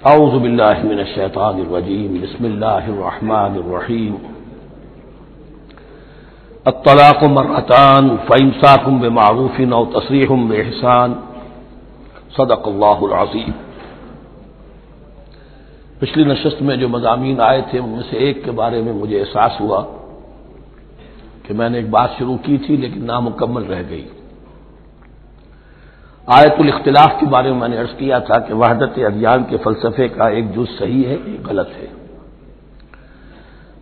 اعوذ باللہ من الشیطان الرجیم بسم اللہ الرحمن الرحیم الطلاق مرتان فامساک بمعروف او تسریح باحسان صدق اللہ العظیم۔ پچھلی نشست میں جو مضامین آئے تھے ان میں سے ایک کے بارے میں مجھے احساس ہوا کہ میں نے ایک بات شروع کی تھی لیکن نامکمل رہ گئی۔ آیت الاختلاف کے بارے میں میں نے عرض کیا تھا کہ وحدت ادیان کے فلسفے کا ایک جز صحیح ہے، ایک غلط ہے۔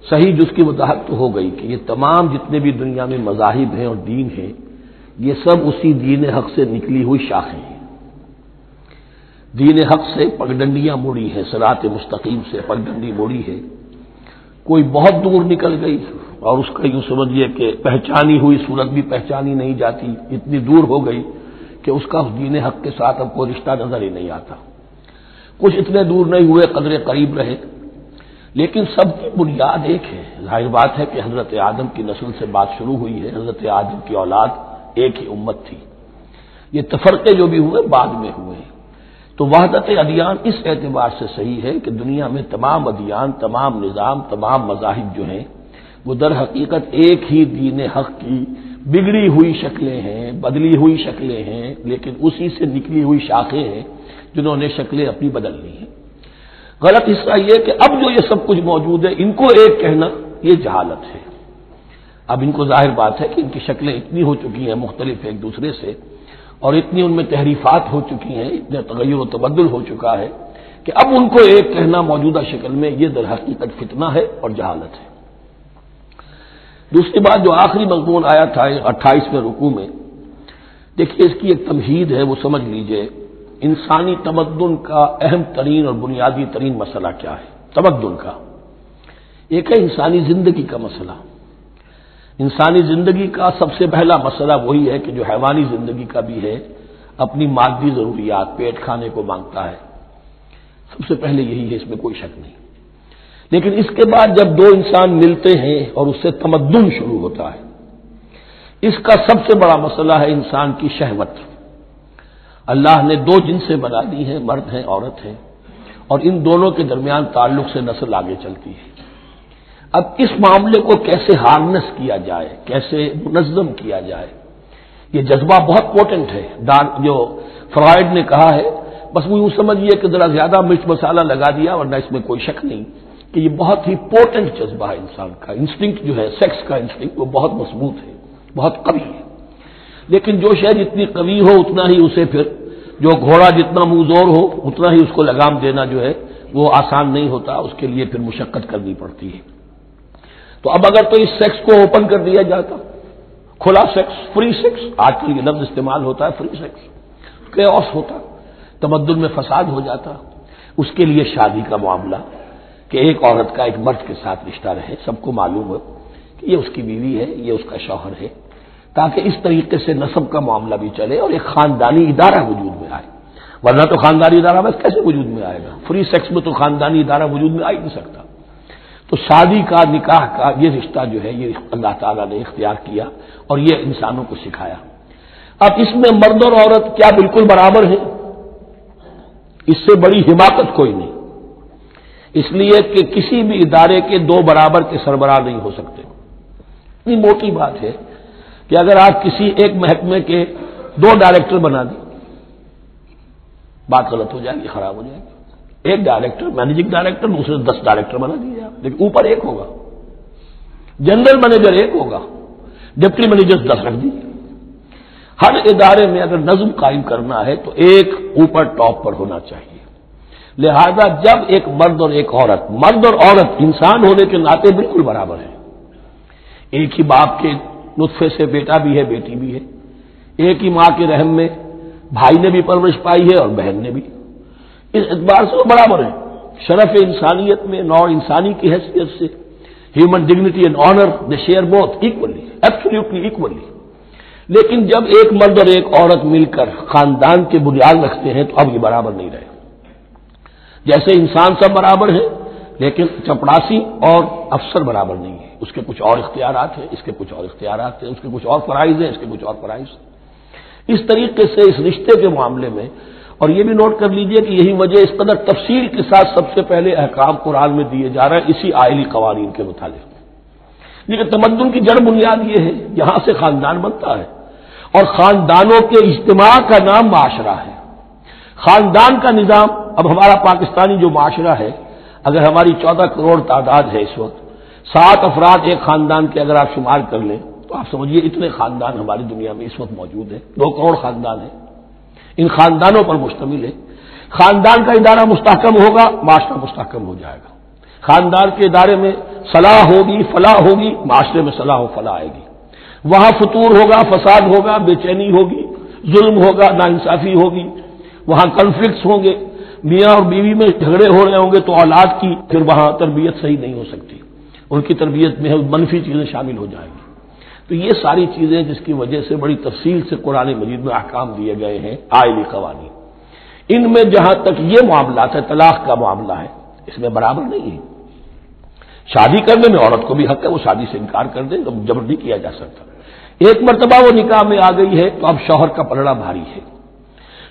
صحیح جز کی وضاحت تو ہو گئی کہ یہ تمام جتنے بھی دنیا میں مذاہب ہیں اور دین ہیں یہ سب اسی دین حق سے نکلی ہوئی شاخیں ہیں۔ دین حق سے پگڈنڈیاں مڑی ہیں، صراط مستقیم سے پگڈنڈی مڑی ہے، کوئی بہت دور نکل گئی اور اس کا یوں سمجھیے کہ پہچانی ہوئی صورت بھی پہچانی نہیں جاتی، اتنی دور ہو گئی کہ اس کا اس دین حق کے ساتھ اب کوئی رشتہ نظر ہی نہیں آتا۔ کچھ اتنے دور نہیں ہوئے، قدرے قریب رہے، لیکن سب کی بنیاد ایک ہے۔ ظاہر بات ہے کہ حضرت آدم کی نسل سے بات شروع ہوئی ہے، حضرت آدم کی اولاد ایک ہی امت تھی۔ یہ تفرقے جو بھی ہوئے بعد میں ہوئے ہیں۔ تو وحدت ادیان اس اعتبار سے صحیح ہے کہ دنیا میں تمام ادیان، تمام نظام، تمام مذاہب جو ہیں وہ در حقیقت ایک ہی دین حق کی بگڑی ہوئی شکلیں ہیں، بدلی ہوئی شکلیں ہیں، لیکن اسی سے نکلی ہوئی شاخیں ہیں جنہوں نے شکلیں اپنی بدل لی ہیں۔ غلط حصہ یہ کہ اب جو یہ سب کچھ موجود ہے ان کو ایک کہنا یہ جہالت ہے۔ اب ان کو ظاہر بات ہے کہ ان کی شکلیں اتنی ہو چکی ہیں مختلف ایک دوسرے سے، اور اتنی ان میں تحریفات ہو چکی ہیں، اتنا تغیر و تبدل ہو چکا ہے کہ اب ان کو ایک کہنا موجودہ شکل میں یہ در حقیقت فتنہ ہے اور جہالت ہے۔ دوسری بات جو آخری مضمون آیا تھا 28ویں رکوع میں، دیکھیے اس کی ایک تمہید ہے، وہ سمجھ لیجئے۔ انسانی تمدن کا اہم ترین اور بنیادی ترین مسئلہ کیا ہے تمدن کا؟ ایک ہے انسانی زندگی کا مسئلہ۔ انسانی زندگی کا سب سے پہلا مسئلہ وہی ہے کہ جو حیوانی زندگی کا بھی ہے، اپنی مادی ضروریات، پیٹ کھانے کو مانگتا ہے، سب سے پہلے یہی ہے، اس میں کوئی شک نہیں۔ لیکن اس کے بعد جب دو انسان ملتے ہیں اور اس سے تمدن شروع ہوتا ہے، اس کا سب سے بڑا مسئلہ ہے انسان کی شہوت۔ اللہ نے دو جنسیں بنا دی ہیں، مرد ہیں، عورت ہیں، اور ان دونوں کے درمیان تعلق سے نسل آگے چلتی ہے۔ اب اس معاملے کو کیسے ہارنس کیا جائے، کیسے منظم کیا جائے، یہ جذبہ بہت پوٹنٹ ہے۔ جو فرائڈ نے کہا ہے، بس وہ یوں سمجھیے کہ ذرا زیادہ مرچ مسالہ لگا دیا، ورنہ اس میں کوئی شک نہیں کہ یہ بہت ہی پوٹنٹ جذبہ ہے انسان کا۔ انسٹنکٹ جو ہے، سیکس کا انسٹنکٹ، وہ بہت مضبوط ہے، بہت قوی ہے۔ لیکن جو شے جتنی قوی ہو اتنا ہی اسے پھر، جو گھوڑا جتنا منہ زور ہو اتنا ہی اس کو لگام دینا جو ہے وہ آسان نہیں ہوتا، اس کے لیے پھر مشقت کرنی پڑتی ہے۔ تو اب اگر تو اس سیکس کو اوپن کر دیا جاتا، کھلا سیکس، فری سیکس، آج کل یہ لفظ استعمال ہوتا ہے، فری سیکس، کیوس ہوتا، تمدن میں فساد ہو جاتا۔ اس کے لیے شادی کا معاملہ کہ ایک عورت کا ایک مرد کے ساتھ رشتہ رہے، سب کو معلوم ہو کہ یہ اس کی بیوی ہے، یہ اس کا شوہر ہے، تاکہ اس طریقے سے نسب کا معاملہ بھی چلے اور ایک خاندانی ادارہ وجود میں آئے۔ ورنہ تو خاندانی ادارہ بس کیسے وجود میں آئے گا؟ فری سیکس میں تو خاندانی ادارہ وجود میں آ ہی نہیں سکتا۔ تو شادی کا، نکاح کا یہ رشتہ جو ہے یہ اللہ تعالیٰ نے اختیار کیا اور یہ انسانوں کو سکھایا۔ اب اس میں مرد اور عورت کیا بالکل برابر ہیں؟ اس سے بڑی حماقت کوئی نہیں، اس لیے کہ کسی بھی ادارے کے دو برابر کے سربراہ نہیں ہو سکتے۔ اتنی موٹی بات ہے کہ اگر آپ کسی ایک محکمے کے دو ڈائریکٹر بنا دیں، بات غلط ہو جائے گی، خراب ہو جائے گی۔ ایک ڈائریکٹر، مینیجنگ ڈائریکٹر، دوسرے 10 ڈائریکٹر بنا دیجیے آپ، لیکن اوپر ایک ہوگا، جنرل مینیجر ایک ہوگا، ڈپٹی مینیجر 10 رکھ دیجیے۔ ہر ادارے میں اگر نظم قائم کرنا ہے تو ایک اوپر ٹاپ پر ہونا چاہیے۔ لہذا جب ایک مرد اور ایک عورت، مرد اور عورت انسان ہونے کے ناطے بالکل برابر ہیں، ایک ہی باپ کے نطفے سے بیٹا بھی ہے، بیٹی بھی ہے، ایک ہی ماں کے رحم میں بھائی نے بھی پرورش پائی ہے اور بہن نے بھی، اس اعتبار سے وہ برابر ہیں۔ شرف انسانیت میں، نوع انسانی کی حیثیت سے، human dignity and honour, they share both equally, absolutely equally. لیکن جب ایک مرد اور ایک عورت مل کر خاندان کے بنیاد رکھتے ہیں تو اب یہ برابر نہیں رہے۔ جیسے انسان سب برابر ہیں لیکن چپڑاسی اور افسر برابر نہیں ہے، اس کے کچھ اور اختیارات ہیں، اس کے کچھ اور اختیارات ہیں، اس کے کچھ اور فرائض ہیں، اس کے کچھ اور فرائض ہیں۔ اس طریقے سے اس رشتے کے معاملے میں اور یہ بھی نوٹ کر لیجئے کہ یہی وجہ اس قدر تفصیل کے ساتھ سب سے پہلے احکام قرآن میں دیے جا رہے ہیں اسی آئلی قوانین کے متعلق. لیکن تمدن کی جڑ بنیاد یہ ہے، یہاں سے خاندان بنتا ہے، اور خاندانوں کے اجتماع کا نام معاشرہ ہے. خاندان کا نظام، اب ہمارا پاکستانی جو معاشرہ ہے، اگر ہماری 14 کروڑ تعداد ہے اس وقت، 7 افراد ایک خاندان کے اگر آپ شمار کر لیں تو آپ سمجھیے اتنے خاندان ہماری دنیا میں اس وقت موجود ہیں. 2 کروڑ خاندان ہیں، ان خاندانوں پر مشتمل ہے. خاندان کا ادارہ مستحکم ہوگا، معاشرہ مستحکم ہو جائے گا. خاندان کے ادارے میں صلاح ہوگی، فلاح ہوگی، معاشرے میں صلاح و فلاح آئے گی. وہاں فتور ہوگا، فساد ہوگا، بے چینی ہوگی، ظلم ہوگا، ناانصافی ہوگی، وہاں کنفلکٹس ہوں گے، میاں اور بیوی میں جھگڑے ہو رہے ہوں گے تو اولاد کی پھر وہاں تربیت صحیح نہیں ہو سکتی، ان کی تربیت میں منفی چیزیں شامل ہو جائیں گی. تو یہ ساری چیزیں جس کی وجہ سے بڑی تفصیل سے قرآن مجید میں احکام دیے گئے ہیں آئلی قوانین. ان میں جہاں تک یہ معاملات ہے، طلاق کا معاملہ ہے، اس میں برابر نہیں ہے. شادی کرنے میں عورت کو بھی حق ہے، وہ شادی سے انکار کر دے تو جبر نہیں کیا جا سکتا. ایک مرتبہ وہ نکاح میں آ گئی ہے تو اب شوہر کا پلڑا بھاری ہے.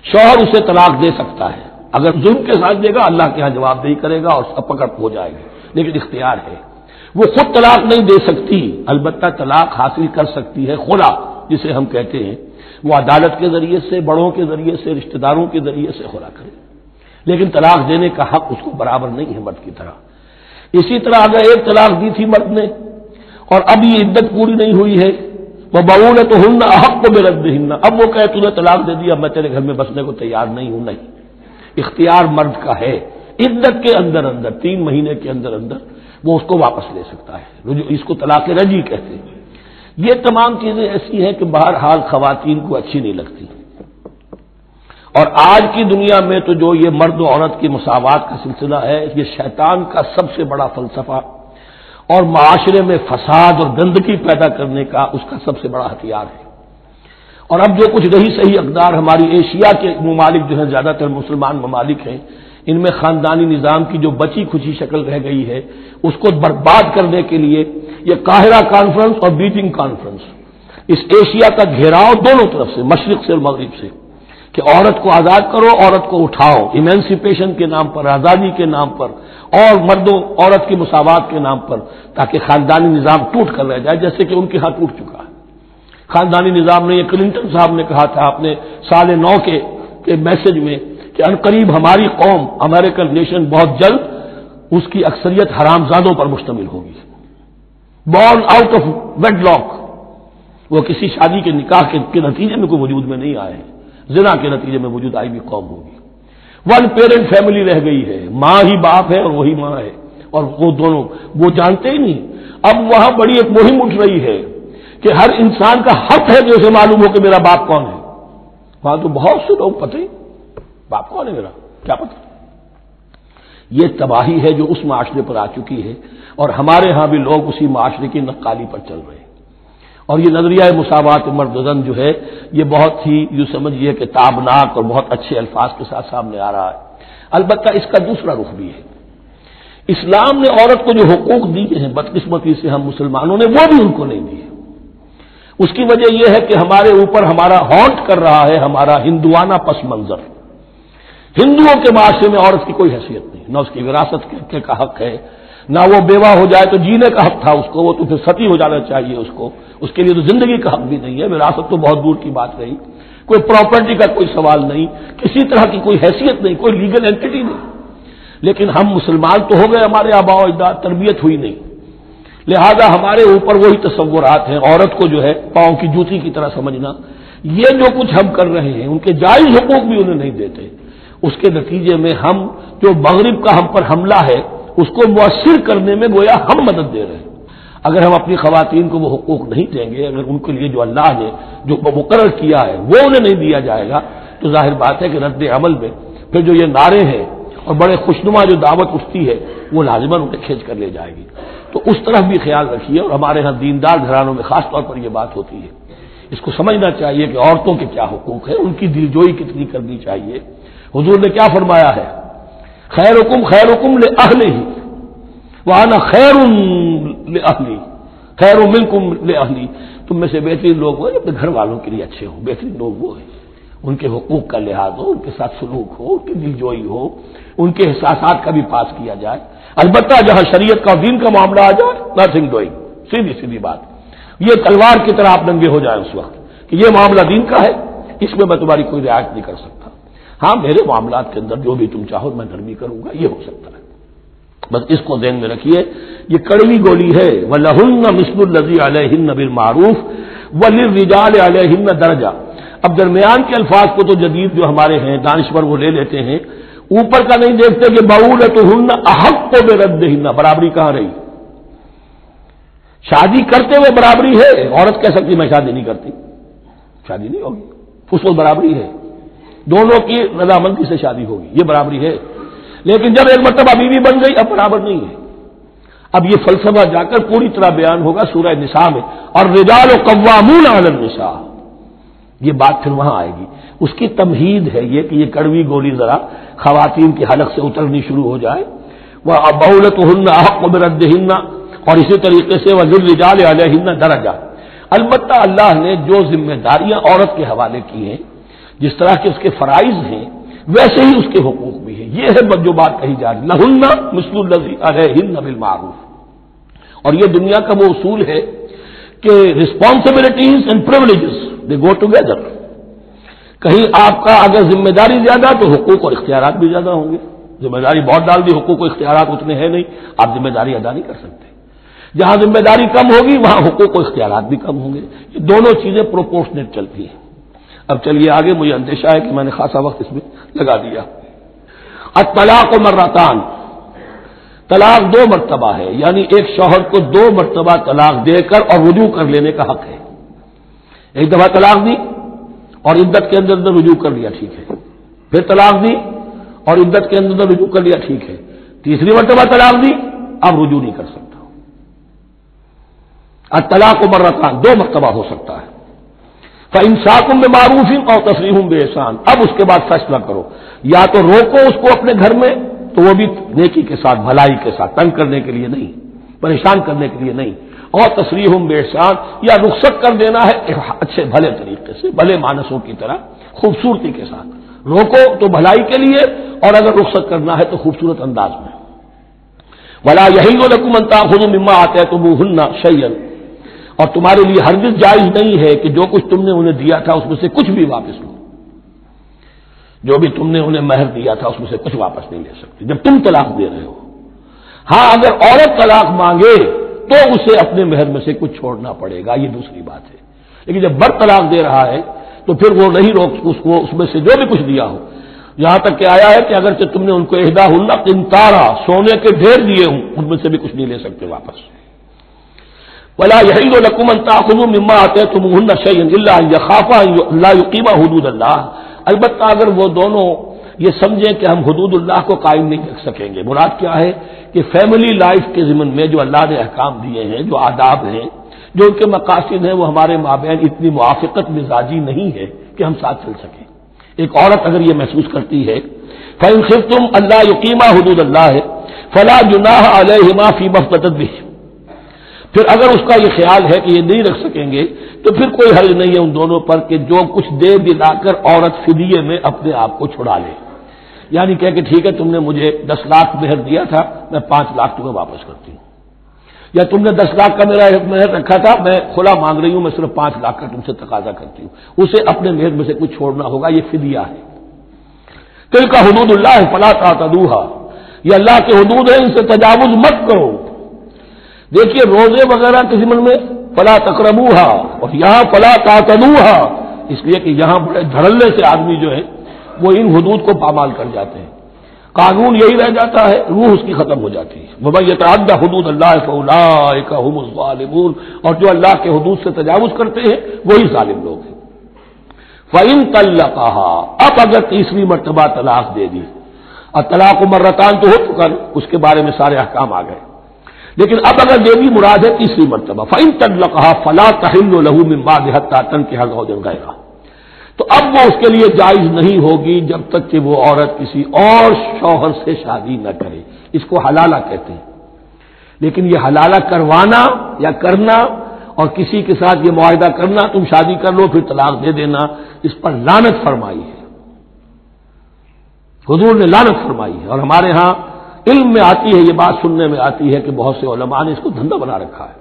شوہر اسے طلاق دے سکتا ہے، اگر ظلم کے ساتھ دے گا اللہ کے ہاں جواب دہی کرے گا اور اس کا پکڑ ہو جائے گی، لیکن اختیار ہے. وہ خود طلاق نہیں دے سکتی، البتہ طلاق حاصل کر سکتی ہے خلا جسے ہم کہتے ہیں. وہ عدالت کے ذریعے سے، بڑوں کے ذریعے سے، رشتہ داروں کے ذریعے سے خلا کرے، لیکن طلاق دینے کا حق اس کو برابر نہیں ہے مرد کی طرح. اسی طرح اگر ایک طلاق دی تھی مرد نے اور اب یہ عدت پوری نہیں ہوئی ہے، وہ بؤولتہن احق بردہن، اب وہ کہے تُو نے طلاق دے دیا، میں تیرے گھر میں بسنے کو تیار نہیں ہوں، نہیں، اختیار مرد کا ہے. عدت کے اندر 3 مہینے کے اندر وہ اس کو واپس لے سکتا ہے. اس کو طلاق رجعی کہتے ہیں. یہ تمام چیزیں ایسی ہیں کہ بہرحال خواتین کو اچھی نہیں لگتی. اور آج کی دنیا میں تو جو یہ مرد و عورت کی مساوات کا سلسلہ ہے، یہ شیطان کا سب سے بڑا فلسفہ اور معاشرے میں فساد اور گندگی پیدا کرنے کا اس کا سب سے بڑا ہتھیار ہے. اور اب جو کچھ رہی صحیح اقدار ہماری ایشیا کے ممالک جو ہیں، زیادہ تر مسلمان ممالک ہیں، ان میں خاندانی نظام کی جو بچی کھچی شکل رہ گئی ہے اس کو برباد کرنے کے لیے یہ قاہرہ کانفرنس اور بیجنگ کانفرنس، اس ایشیا کا گھیراؤ دونوں طرف سے، مشرق سے اور مغرب سے، کہ عورت کو آزاد کرو، عورت کو اٹھاؤ، ایمینسیپیشن کے نام پر، آزادی کے نام پر، اور مردوں عورت کی مساوات کے نام پر، تاکہ خاندانی نظام ٹوٹ کر رہ جائے جیسے کہ ان کے ہاں ٹوٹ چکا ہے. خاندانی نظام نے، یہ کلنٹن صاحب نے کہا تھا اپنے سال 9 کے میسج میں کہ عنقریب ہماری قوم، امریکن نیشن، بہت جلد اس کی اکثریت حرامزادوں پر مشتمل ہوگی. Born out of wedlock, وہ کسی شادی کے نکاح کے نتیجے میں کوئی وجود میں نہیں آئے ہیں، زنا کے نتیجے میں وجود آئی بھی قوم ہوگی. 1 پیرنٹ فیملی رہ گئی ہے، ماں ہی باپ ہے اور وہی ماں ہے، اور وہ دونوں وہ جانتے ہی نہیں. اب وہاں بڑی ایک مہم اٹھ رہی ہے کہ ہر انسان کا حق ہے کہ اسے معلوم ہو کہ میرا باپ کون ہے. وہاں تو بہت سے لوگ پتہ ہی باپ کون ہے میرا کیا پتہ. یہ تباہی ہے جو اس معاشرے پر آ چکی ہے، اور ہمارے ہاں بھی لوگ اسی معاشرے کی نقالی پر چل رہے ہیں. اور یہ نظریہ مساوات مرد و زن جو ہے یہ بہت ہی یوں سمجھیے کہ تابناک اور بہت اچھے الفاظ کے ساتھ سامنے آ رہا ہے. البتہ اس کا دوسرا رخ بھی ہے. اسلام نے عورت کو جو حقوق دیے ہیں بدقسمتی سے ہم مسلمانوں نے وہ بھی ان کو نہیں دیے. اس کی وجہ یہ ہے کہ ہمارے اوپر ہمارا ہانٹ کر رہا ہے ہمارا ہندوانہ پس منظر. ہندوؤں کے معاشرے میں عورت کی کوئی حیثیت نہیں، نہ اس کی وراثت کا حق ہے، نہ وہ بیوہ ہو جائے تو جینے کا حق تھا اس کو، وہ تو پھر ستی ہو جانا چاہیے اس کو، اس کے لیے تو زندگی کا حق بھی نہیں ہے. وراثت تو بہت دور کی بات رہی، کوئی پراپرٹی کا کوئی سوال نہیں، کسی طرح کی کوئی حیثیت نہیں، کوئی لیگل اینٹی نہیں. لیکن ہم مسلمان تو ہو گئے، ہمارے آباء و اجداد، تربیت ہوئی نہیں، لہذا ہمارے اوپر وہی تصورات ہیں. عورت کو جو ہے پاؤں کی جوتی کی طرح سمجھنا، یہ جو کچھ ہم کر رہے ہیں ان کے جائز حقوق بھی انہیں نہیں دیتے. اس کے نتیجے میں ہم جو مغرب کا ہم پر حملہ ہے اس کو مؤثر کرنے میں گویا ہم مدد دے رہے ہیں. اگر ہم اپنی خواتین کو وہ حقوق نہیں دیں گے، اگر ان کے لیے جو اللہ نے جو مقرر کیا ہے وہ انہیں نہیں دیا جائے گا، تو ظاہر بات ہے کہ رد عمل میں پھر جو یہ نعرے ہیں اور بڑے خوشنما جو دعوت اٹھتی ہے وہ لازماً انہیں کھینچ کر لے جائے گی. تو اس طرف بھی خیال رکھیے. اور ہمارے ہاں دیندار گھرانوں میں خاص طور پر یہ بات ہوتی ہے، اس کو سمجھنا چاہیے کہ عورتوں کے کیا حقوق ہیں، ان کی دلجوئی کتنی کرنی چاہیے. حضور نے کیا فرمایا ہے؟ خیرکم خیرکم لأہلہ وانا خیر لأہلی، خیر منکم لأہلی. تم میں سے بہترین لوگ وہ اپنے گھر والوں کے لیے اچھے ہوں. بہترین لوگ وہ ہیں. ان کے حقوق کا لحاظ ہو، ان کے ساتھ سلوک ہو، ان کی دل جوئی ہو، ان کے احساسات کا بھی پاس کیا جائے۔ البتہ جہاں شریعت کا دین کا معاملہ آ جائے، نتھنگ ڈوئنگ، سیدھی سیدھی بات، یہ تلوار کی طرح آپ ننگے ہو جائیں اس وقت کہ یہ معاملہ دین کا ہے، اس میں تمہاری کوئی رعایت نہیں کر سکتا۔ ہاں میرے معاملات کے اندر جو بھی تم چاہو میں نرمی کروں گا، یہ ہو سکتا ہے۔ بس اس کو ذہن میں رکھیے، یہ کڑوی گولی ہے۔ وَلَهُنَّ مِثْلُ الَّذِي عَلَيْهِنَّ بِالْمَعْرُوفِ وَلِلرِّجَالِ عَلَيْهِنَّ دَرَجَةٌ۔ اب درمیان کے الفاظ کو تو جدید جو ہمارے ہیں دانشور وہ لے لیتے ہیں، اوپر کا نہیں دیکھتے کہ بَعُولَتُهُنَّ أَحَقُّ بِرَدِّهِنَّ، برابری کہاں رہی؟ شادی کرتے ہوئے برابری ہے، عورت کہہ سکتی میں شادی نہیں کرتی، شادی نہیں ہوگی، اس وقت برابری ہے، دونوں کی رضامندی سے شادی ہوگی، یہ برابری ہے۔ لیکن جب ایک مرتبہ بیوی بن گئی اب برابر نہیں ہے۔ اب یہ فلسفہ جا کر پوری طرح بیان ہوگا سورہ نساء میں، اور رجال قوامون علی النساء، یہ بات پھر وہاں آئے گی۔ اس کی تمہید ہے یہ کہ یہ کڑوی گولی ذرا خواتین کی حلق سے اترنی شروع ہو جائے۔ وَبَعُولَتُهُنَّ أَحَقُّ بِرَدِّهِنَّ، اور اسی طریقے سے وَلِلرِّجَالِ عَلَيْهِنَّ دَرَجَةٌ۔ البتہ اللہ نے جو ذمہ داریاں عورت کے حوالے کی ہیں، جس طرح کے اس کے فرائض ہیں ویسے ہی اس کے حقوق بھی ہیں، یہ ہے جو بات کہی جا رہی لہن مثل الذی علیہن بالمعروف۔ اور یہ دنیا کا وہ اصول ہے کہ responsibilities and privileges they go together. کہیں آپ کا اگر ذمہ داری زیادہ تو حقوق اور اختیارات بھی زیادہ ہوں گے، ذمہ داری بہت ڈال دی، حقوق و اختیارات اتنے ہیں نہیں، آپ ذمہ داری ادا نہیں کر سکتے۔ جہاں ذمہ داری کم ہوگی وہاں حقوق و اختیارات بھی کم ہوں گے، یہ دونوں چیزیں پروپورشنیٹ چلتی ہیں۔ اب چلیے آگے، مجھے اندیشہ ہے کہ میں نے خاصا وقت اس میں لگا دیا۔ الطلاق مرتان، طلاق 2 مرتبہ ہے، یعنی ایک شوہر کو 2 مرتبہ طلاق دے کر اور رجوع کر لینے کا حق ہے۔ ایک دفعہ طلاق دی اور عدت کے اندر رجوع کر لیا، ٹھیک ہے، پھر طلاق دی اور عدت کے اندر رجوع کر لیا، ٹھیک ہے، تیسری مرتبہ طلاق دی، اب رجوع نہیں کر سکتا۔ الطلاق مرتان 2 مرتبہ ہو سکتا ہے۔ فَإِمْسَاكٌ بِمَعْرُوفٍ أَوْ تَسْرِيحٌ بِإِحْسَانٍ، اب اس کے بعد فیصلہ کرو، یا تو روکو اس کو اپنے گھر میں تو وہ بھی نیکی کے ساتھ، بھلائی کے ساتھ، تنگ کرنے کے لیے نہیں، پریشان کرنے کے لیے نہیں، اور تسریح بِإِحْسَان، یا رخصت کر دینا ہے اچھے بھلے طریقے سے، بھلے مانسوں کی طرح خوبصورتی کے ساتھ، روکو تو بھلائی کے لیے، اور اگر رخصت کرنا ہے تو خوبصورت انداز میں۔ وَلَا يَحِلُّ لَكُمْ أَن تَأْخُذُوا مِمَّا آتَيْتُمُوهُنَّ شَيْئًا، اور تمہارے لیے ہرگز جائز نہیں ہے کہ جو کچھ تم نے انہیں دیا تھا اس میں سے کچھ بھی واپس لو، جو بھی تم نے انہیں مہر دیا تھا اس میں سے کچھ واپس نہیں لے سکتے جب تم طلاق دے رہے ہو۔ ہاں اگر عورت طلاق مانگے تو اسے اپنے مہر میں سے کچھ چھوڑنا پڑے گا، یہ دوسری بات ہے، لیکن جب مرد طلاق دے رہا ہے تو پھر وہ نہیں روک اس کو اس میں سے جو بھی کچھ دیا ہو، یہاں تک کہ آیا ہے کہ اگرچہ تم نے ان کو احداہن قنطارا، سونے کے ڈھیر دیے ہوں، ان میں سے بھی کچھ نہیں لے سکتے واپس۔ وَلَا يَحِلُّ لَكُمْ أَن تَأْخُذُوا مِمَّا آتَيْتُمُوهُنَّ شَيْئًا إِلَّا أَن يَخَافَا أَن لَّا يُقِيمَا حُدُودَ اللَّهِ، البتہ اگر وہ دونوں یہ سمجھیں کہ ہم حدود اللہ کو قائم نہیں رکھ سکیں گے۔ مراد کیا ہے کہ فیملی لائف کے ضمن میں جو اللہ نے احکام دیے ہیں، جو آداب ہیں، جو ان کے مقاصد ہیں، وہ ہمارے مابین اتنی موافقت مزاجی نہیں ہے کہ ہم ساتھ چل سکیں۔ ایک عورت اگر یہ محسوس کرتی ہے فَإِنْ خِفْتُمْ أَلَّا يُقِيمَا حُدُودَ اللَّهِ فَلَا جُنَاحَ عَلَيْهِمَا فِي مَا افْتَدَتْ بِهِ، پھر اگر اس کا یہ خیال ہے کہ یہ نہیں رکھ سکیں گے تو پھر کوئی حرج نہیں ہے ان دونوں پر کہ جو کچھ دے دلا کر عورت فدیے میں اپنے آپ کو چھڑا لے، یعنی کہہ کہ ٹھیک ہے تم نے مجھے 10 لاکھ مہر دیا تھا، میں 5 لاکھ تمہیں واپس کرتی ہوں، یا تم نے 10 لاکھ کا میرا مہر رکھا تھا، میں کھلا مانگ رہی ہوں، میں صرف 5 لاکھ کا تم سے تقاضا کرتی ہوں، اسے اپنے مہر میں سے کچھ چھوڑنا ہوگا، یہ فدیہ ہے۔ تلک حدود اللہ فلا تعتدوها، یہ اللہ کے حدود ہیں، ان سے تجاوز مت کرو۔ دیکھیے روزے وغیرہ کے ضمن میں فلا تقربوها، اور یہاں فلا تعتدوها، اس لیے کہ یہاں بڑے دھڑلے سے آدمی جو ہے وہ ان حدود کو پامال کر جاتے ہیں، قانون یہی رہ جاتا ہے، روح اس کی ختم ہو جاتی ہے۔ وَمَن يَتَعَدَّ حُدُودَ اللَّهِ فَأُولَٰئِكَ هُمُ الظَّالِمُونَ، اور جو اللہ کے حدود سے تجاوز کرتے ہیں وہی ظالم لوگ ہیں۔ فَإِن طَلَّقَهَا، اب اگر تیسری مرتبہ طلاق دے دی، اور طلاق مرتان تو ہو چکا، اس کے بارے میں سارے احکام آ گئے، لیکن اب اگر یہ بھی مراد ہے تیسری مرتبہ، فَإِن طَلَّقَهَا فَلَا تَحِلُّ لَهُ مِن بَعْدُ حَتَّىٰ تَنكِحَ زَوْجًا غَيْرَهُ، تو اب وہ اس کے لیے جائز نہیں ہوگی جب تک کہ وہ عورت کسی اور شوہر سے شادی نہ کرے، اس کو حلالہ کہتے ہیں۔ لیکن یہ حلالہ کروانا یا کرنا اور کسی کے ساتھ یہ معاہدہ کرنا تم شادی کر لو پھر طلاق دے دینا، اس پر لعنت فرمائی ہے، حضور نے لعنت فرمائی ہے۔ اور ہمارے ہاں علم میں آتی ہے، یہ بات سننے میں آتی ہے کہ بہت سے علماء نے اس کو دھندا بنا رکھا ہے۔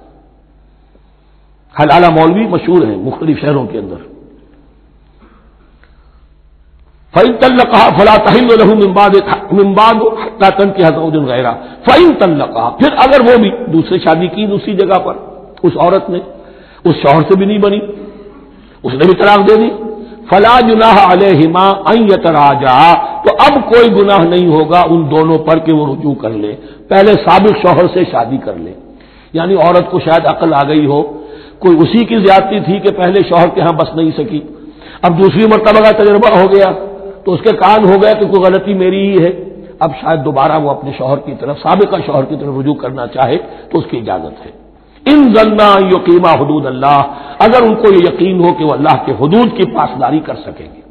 حلالہ مولوی مشہور ہیں مختلف شہروں کے اندر، فَإِن طَلَّقَهَا فَلَا تَحِلُّ لَهُ مِن بَعْدُ حَتَّىٰ تَنكِحَ زَوْجًا غَيْرَهُ فَإِن طَلَّقَهَا، پھر اگر وہ بھی دوسری شادی کی دوسری جگہ پر، اس عورت نے اس شوہر سے بھی نہیں بنی، اس نے بھی طلاق دے دی، فَلَا جُنَاحَ عَلَيْهِمَا أَن يَتَرَاجَعَا، تو اب کوئی گناہ نہیں ہوگا ان دونوں پر کہ وہ رجوع کر لے، پہلے سابق شوہر سے شادی کر لے۔ یعنی عورت کو شاید عقل آ گئی ہو، کوئی اسی کی زیادتی تھی کہ پہلے شوہر کے ہاں بس نہیں سکی، اب دوسری مرتبہ کا تجربہ ہو گیا تو اس کے کان ہو گیا کہ کوئی غلطی میری ہی ہے، اب شاید دوبارہ وہ اپنے شوہر کی طرف، سابقہ شوہر کی طرف رجوع کرنا چاہے تو اس کی اجازت ہے۔ ان ظنا یقیما حدود اللہ، اگر ان کو یہ یقین ہو کہ وہ اللہ کے حدود کی پاسداری کر سکیں گے۔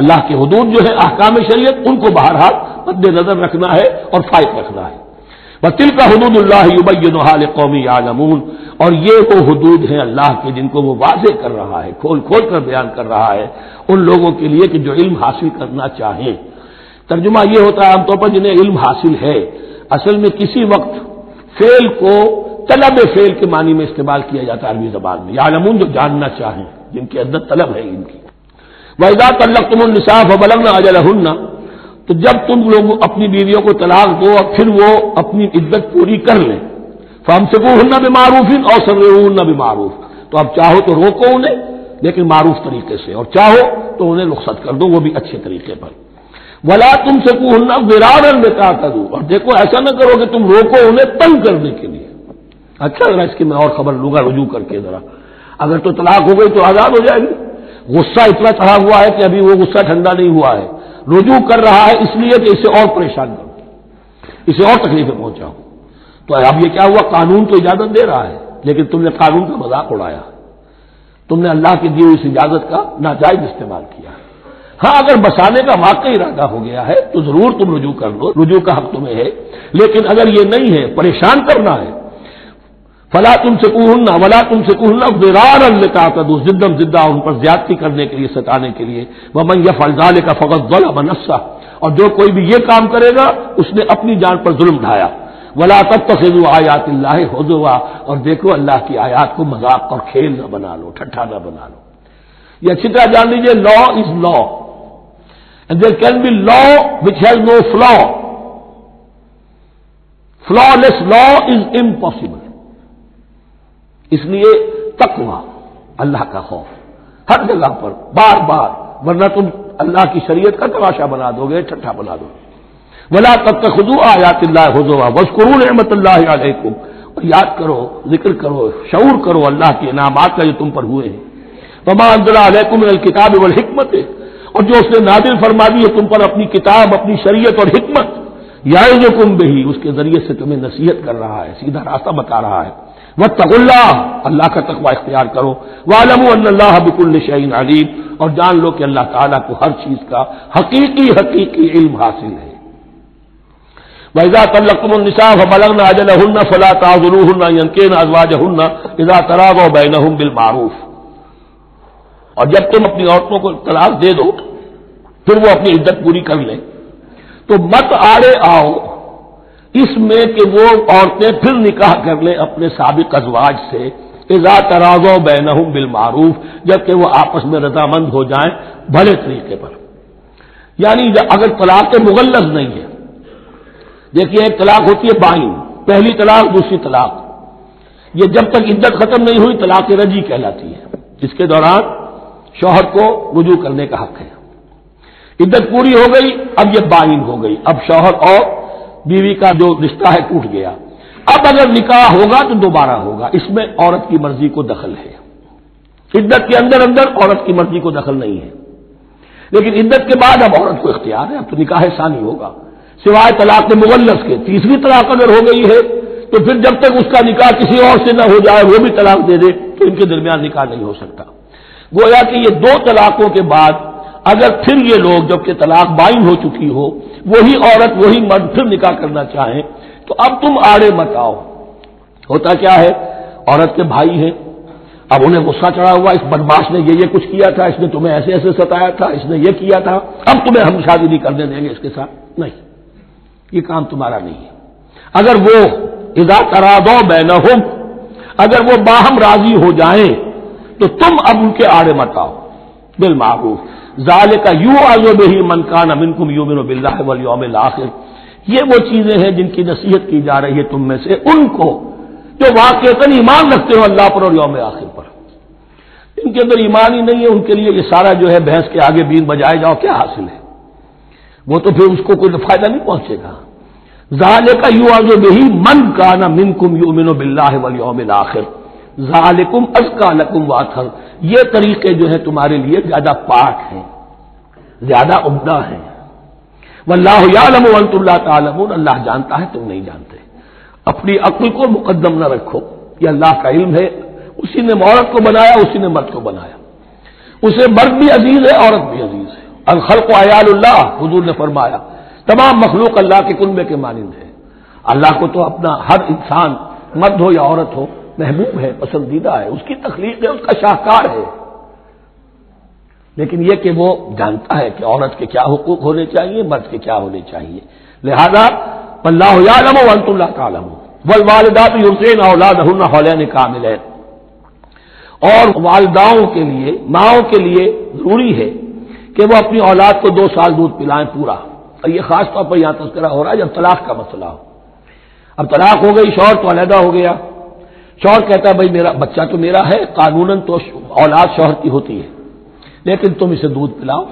اللہ کے حدود جو ہے احکام شریعت، ان کو بہرحال مد نظر رکھنا ہے اور فائق رکھنا ہے۔ وَتِلْكَ حُدُودُ اللَّهِ يُبَيِّنُهَا لِقَوْمٍ يَعْلَمُونَ، اور یہ وہ حدود ہیں اللہ کے جن کو وہ واضح کر رہا ہے، کھول کھول کر بیان کر رہا ہے ان لوگوں کے لیے کہ جو علم حاصل کرنا چاہیں۔ ترجمہ یہ ہوتا ہے عام طور پر جنہیں علم حاصل ہے، اصل میں کسی وقت فعل کو طلب فعل کے معنی میں استعمال کیا جاتا ہے عربی زبان میں، یعلمون جو جاننا چاہیں، جن کے اندر طلب ہے ان کی۔ وَإِذَا طَلَّقْتُمُ النِّسَاءَ فَبَلَغْنَ أَجَلَهُنَّ، تو جب تم لوگ اپنی بیویوں کو طلاق دو اور پھر وہ اپنی عدت پوری کر لیں، فَأَمْسِكُوهُنَّ بِمَعْرُوفٍ أَوْ سَرِّحُوهُنَّ بِمَعْرُوفٍ، تو اب چاہو تو روکو انہیں لیکن معروف طریقے سے، اور چاہو تو انہیں رخصت کر دو وہ بھی اچھے طریقے پر۔ وَلَا تُمْسِكُوهُنَّ ضِرَارًا لِتَعْتَدُوا، اور دیکھو ایسا نہ کرو کہ تم روکو انہیں تنگ کرنے کے لیے۔ اچھا ذرا اس کی میں اور خبر لوں گا رجوع کر کے، ذرا اگر تو طلاق ہو گئی تو آزاد ہو جائے گی، غصہ اتنا چڑھا ہوا ہے کہ ابھی وہ غصہ ٹھنڈا نہیں ہوا ہے، رجوع کر رہا ہے اس لیے کہ اسے اور پریشان کروں، اسے اور تکلیفیں پہنچاؤں۔ تو اب یہ کیا ہوا، قانون تو اجازت دے رہا ہے لیکن تم نے قانون کا مذاق اڑایا، تم نے اللہ کی دی ہوئی اس اجازت کا ناجائز استعمال کیا۔ ہاں اگر بسانے کا واقعی ارادہ ہو گیا ہے تو ضرور تم رجوع کر لو، رجوع کا حق تمہیں ہے، لیکن اگر یہ نہیں ہے، پریشان کرنا ہے، فلا تمسکوہن ولا تمسکوہن ضرارا لتعتدوا، ضدم ضدہ ان پر زیادتی کرنے کے لیے، ستانے کے لیے۔ ومن یفعل ذلک فقد ظلم نفسہ، اور جو کوئی بھی یہ کام کرے گا اس نے اپنی جان پر ظلم ڈھایا۔ ولا تتخذوا آیات اللہ ہزوا، اور دیکھو اللہ کی آیات کو مذاق اور کھیل نہ بنا لو، ٹھٹھا نہ بنا لو۔ یہ اچھی طرح جان لیجیے، law is law and there can be law which has no flaw, flawless law is impossible. اس لیے تقوی، اللہ کا خوف ہر جگہ پر بار بار، ورنہ تم اللہ کی شریعت کا تماشا بنا دو گے، ٹھٹھا بنا دو گے۔ ولا تتخذوا آیات اللہ ہزوا واذکروا نعمت اللہ علیکم، اور یاد کرو، ذکر کرو، شعور کرو اللہ کے انعامات کا جو تم پر ہوئے ہیں۔ وما انزل علیکم من الکتاب والحکمت، اور جو اس نے نازل فرما دی ہے تم پر اپنی کتاب، اپنی شریعت اور حکمت، یعظکم بہ، اس کے ذریعے سے تمہیں نصیحت کر رہا ہے، سیدھا راستہ بتا رہا ہے۔ واتقوا اللہ، اللہ کا تقوی اختیار کرو۔ واعلموا ان اللہ بکل شیء علیم، اور جان لو کہ اللہ تعالیٰ کو ہر چیز کا حقیقی علم حاصل ہے۔ وَإِذَا طَلَّقْتُمُ النِّسَاءَ فَبَلَغْنَ أَجَلَهُنَّ فَلَا تَعْضُلُوهُنَّ أَن يَنكِحْنَ أَزْوَاجَهُنَّ إِذَا تَرَاضَوْا بَيْنَهُم بِالْمَعْرُوفِ، اور جب تم اپنی عورتوں کو طلاق دے دو پھر وہ اپنی عدت پوری کر لیں تو مت آڑے آؤ اس میں کہ وہ عورتیں پھر نکاح کر لیں اپنے سابق ازواج سے، اذا تراضوا بینہم بالمعروف، جبکہ وہ آپس میں رضامند ہو جائیں بھلے طریقے پر۔ یعنی اگر طلاق مغلظ نہیں ہے، دیکھیے ایک طلاق ہوتی ہے بائن، پہلی طلاق دوسری طلاق، یہ جب تک عدت ختم نہیں ہوئی طلاق رجعی کہلاتی ہے، جس کے دوران شوہر کو رجوع کرنے کا حق ہے۔ عدت پوری ہو گئی، اب یہ بائن ہو گئی، اب شوہر اور بیوی کا جو رشتہ ہے ٹوٹ گیا۔ اب اگر نکاح ہوگا تو دوبارہ ہوگا، اس میں عورت کی مرضی کو دخل ہے۔ عدت کے اندر عورت کی مرضی کو دخل نہیں ہے، لیکن عدت کے بعد اب عورت کو اختیار ہے، اب تو نکاح ثانی ہوگا، سوائے طلاق مغلظ کے۔ تیسری طلاق اگر ہو گئی ہے تو پھر جب تک اس کا نکاح کسی اور سے نہ ہو جائے، وہ بھی طلاق دے دے، تو ان کے درمیان نکاح نہیں ہو سکتا۔ گویا کہ یہ دو طلاقوں کے بعد اگر پھر یہ لوگ جبکہ طلاق بائن ہو چکی ہو، وہی عورت وہی مرد پھر نکاح کرنا چاہیں تو اب تم آڑے مت آؤ۔ ہوتا کیا ہے، عورت کے بھائی ہیں، اب انہیں غصہ چڑھا ہوا، اس بدماش نے یہ کچھ کیا تھا، اس نے تمہیں ایسے ایسے ستایا تھا، اس نے یہ کیا تھا، اب تمہیں ہم شادی نہیں کرنے دیں گے اس کے ساتھ، نہیں، یہ کام تمہارا نہیں ہے۔ اگر وہ اذا تراضوا بینہم، اگر وہ باہم راضی ہو جائیں تو تم اب ان کے آڑے مت آؤ، بالمعروف، ذالک یوعظ بہ من کان منکم یؤمن باللہ والیوم الآخر، یہ وہ چیزیں ہیں جن کی نصیحت کی جا رہی ہے تم میں سے ان کو جو واقعتاً ایمان رکھتے ہو اللہ پر اور یوم آخر پر۔ ان کے اندر ایمان ہی نہیں ہے، ان کے لیے یہ سارا جو ہے بھینس کے آگے بین بجائے جاؤ کیا حاصل ہے، وہ تو پھر اس کو کوئی فائدہ نہیں پہنچے گا۔ ذالک یوعظ بہ من کان منکم یؤمن باللہ والیوم الآخر ذالکم ازکیٰ لکم واطہر، یہ طریقے جو ہیں تمہارے لیے زیادہ پاک ہیں، زیادہ عمدہ ہیں۔ واللہ یعلم وانتم لا تعلمون، اللہ جانتا ہے تم نہیں جانتے۔ اپنی عقل کو مقدم نہ رکھو، یہ اللہ کا علم ہے، اسی نے عورت کو بنایا، اسی نے مرد کو بنایا، اسے مرد بھی عزیز ہے، عورت بھی عزیز ہے۔ الخلق عیال اللہ، حضور نے فرمایا تمام مخلوق اللہ کے کنبے کے مانند ہے۔ اللہ کو تو اپنا ہر انسان مرد ہو یا عورت ہو محبوب ہے، پسندیدہ ہے، اس کی تخلیق ہے، اس کا شاہکار ہے، لیکن یہ کہ وہ جانتا ہے کہ عورت کے کیا حقوق ہونے چاہیے، مرد کے کیا ہونے چاہیے، لہذا واللہ یعلم وانتم لا تعلمون والوالدات یرضعن اولادہن حولین کاملین، اور والداؤں کے لیے، ماؤں کے لیے ضروری ہے کہ وہ اپنی اولاد کو 2 سال دودھ پلائیں پورا، اور یہ خاص طور پر یہاں تذکرہ ہو رہا ہے جب طلاق کا مسئلہ ہو۔ اب طلاق ہو گئی، شوہر تو علیحدہ ہو گیا، شوہر کہتا ہے بھائی میرا بچہ تو میرا ہے، قانوناً تو اولاد شوہر کی ہوتی ہے، لیکن تم اسے دودھ پلاؤ،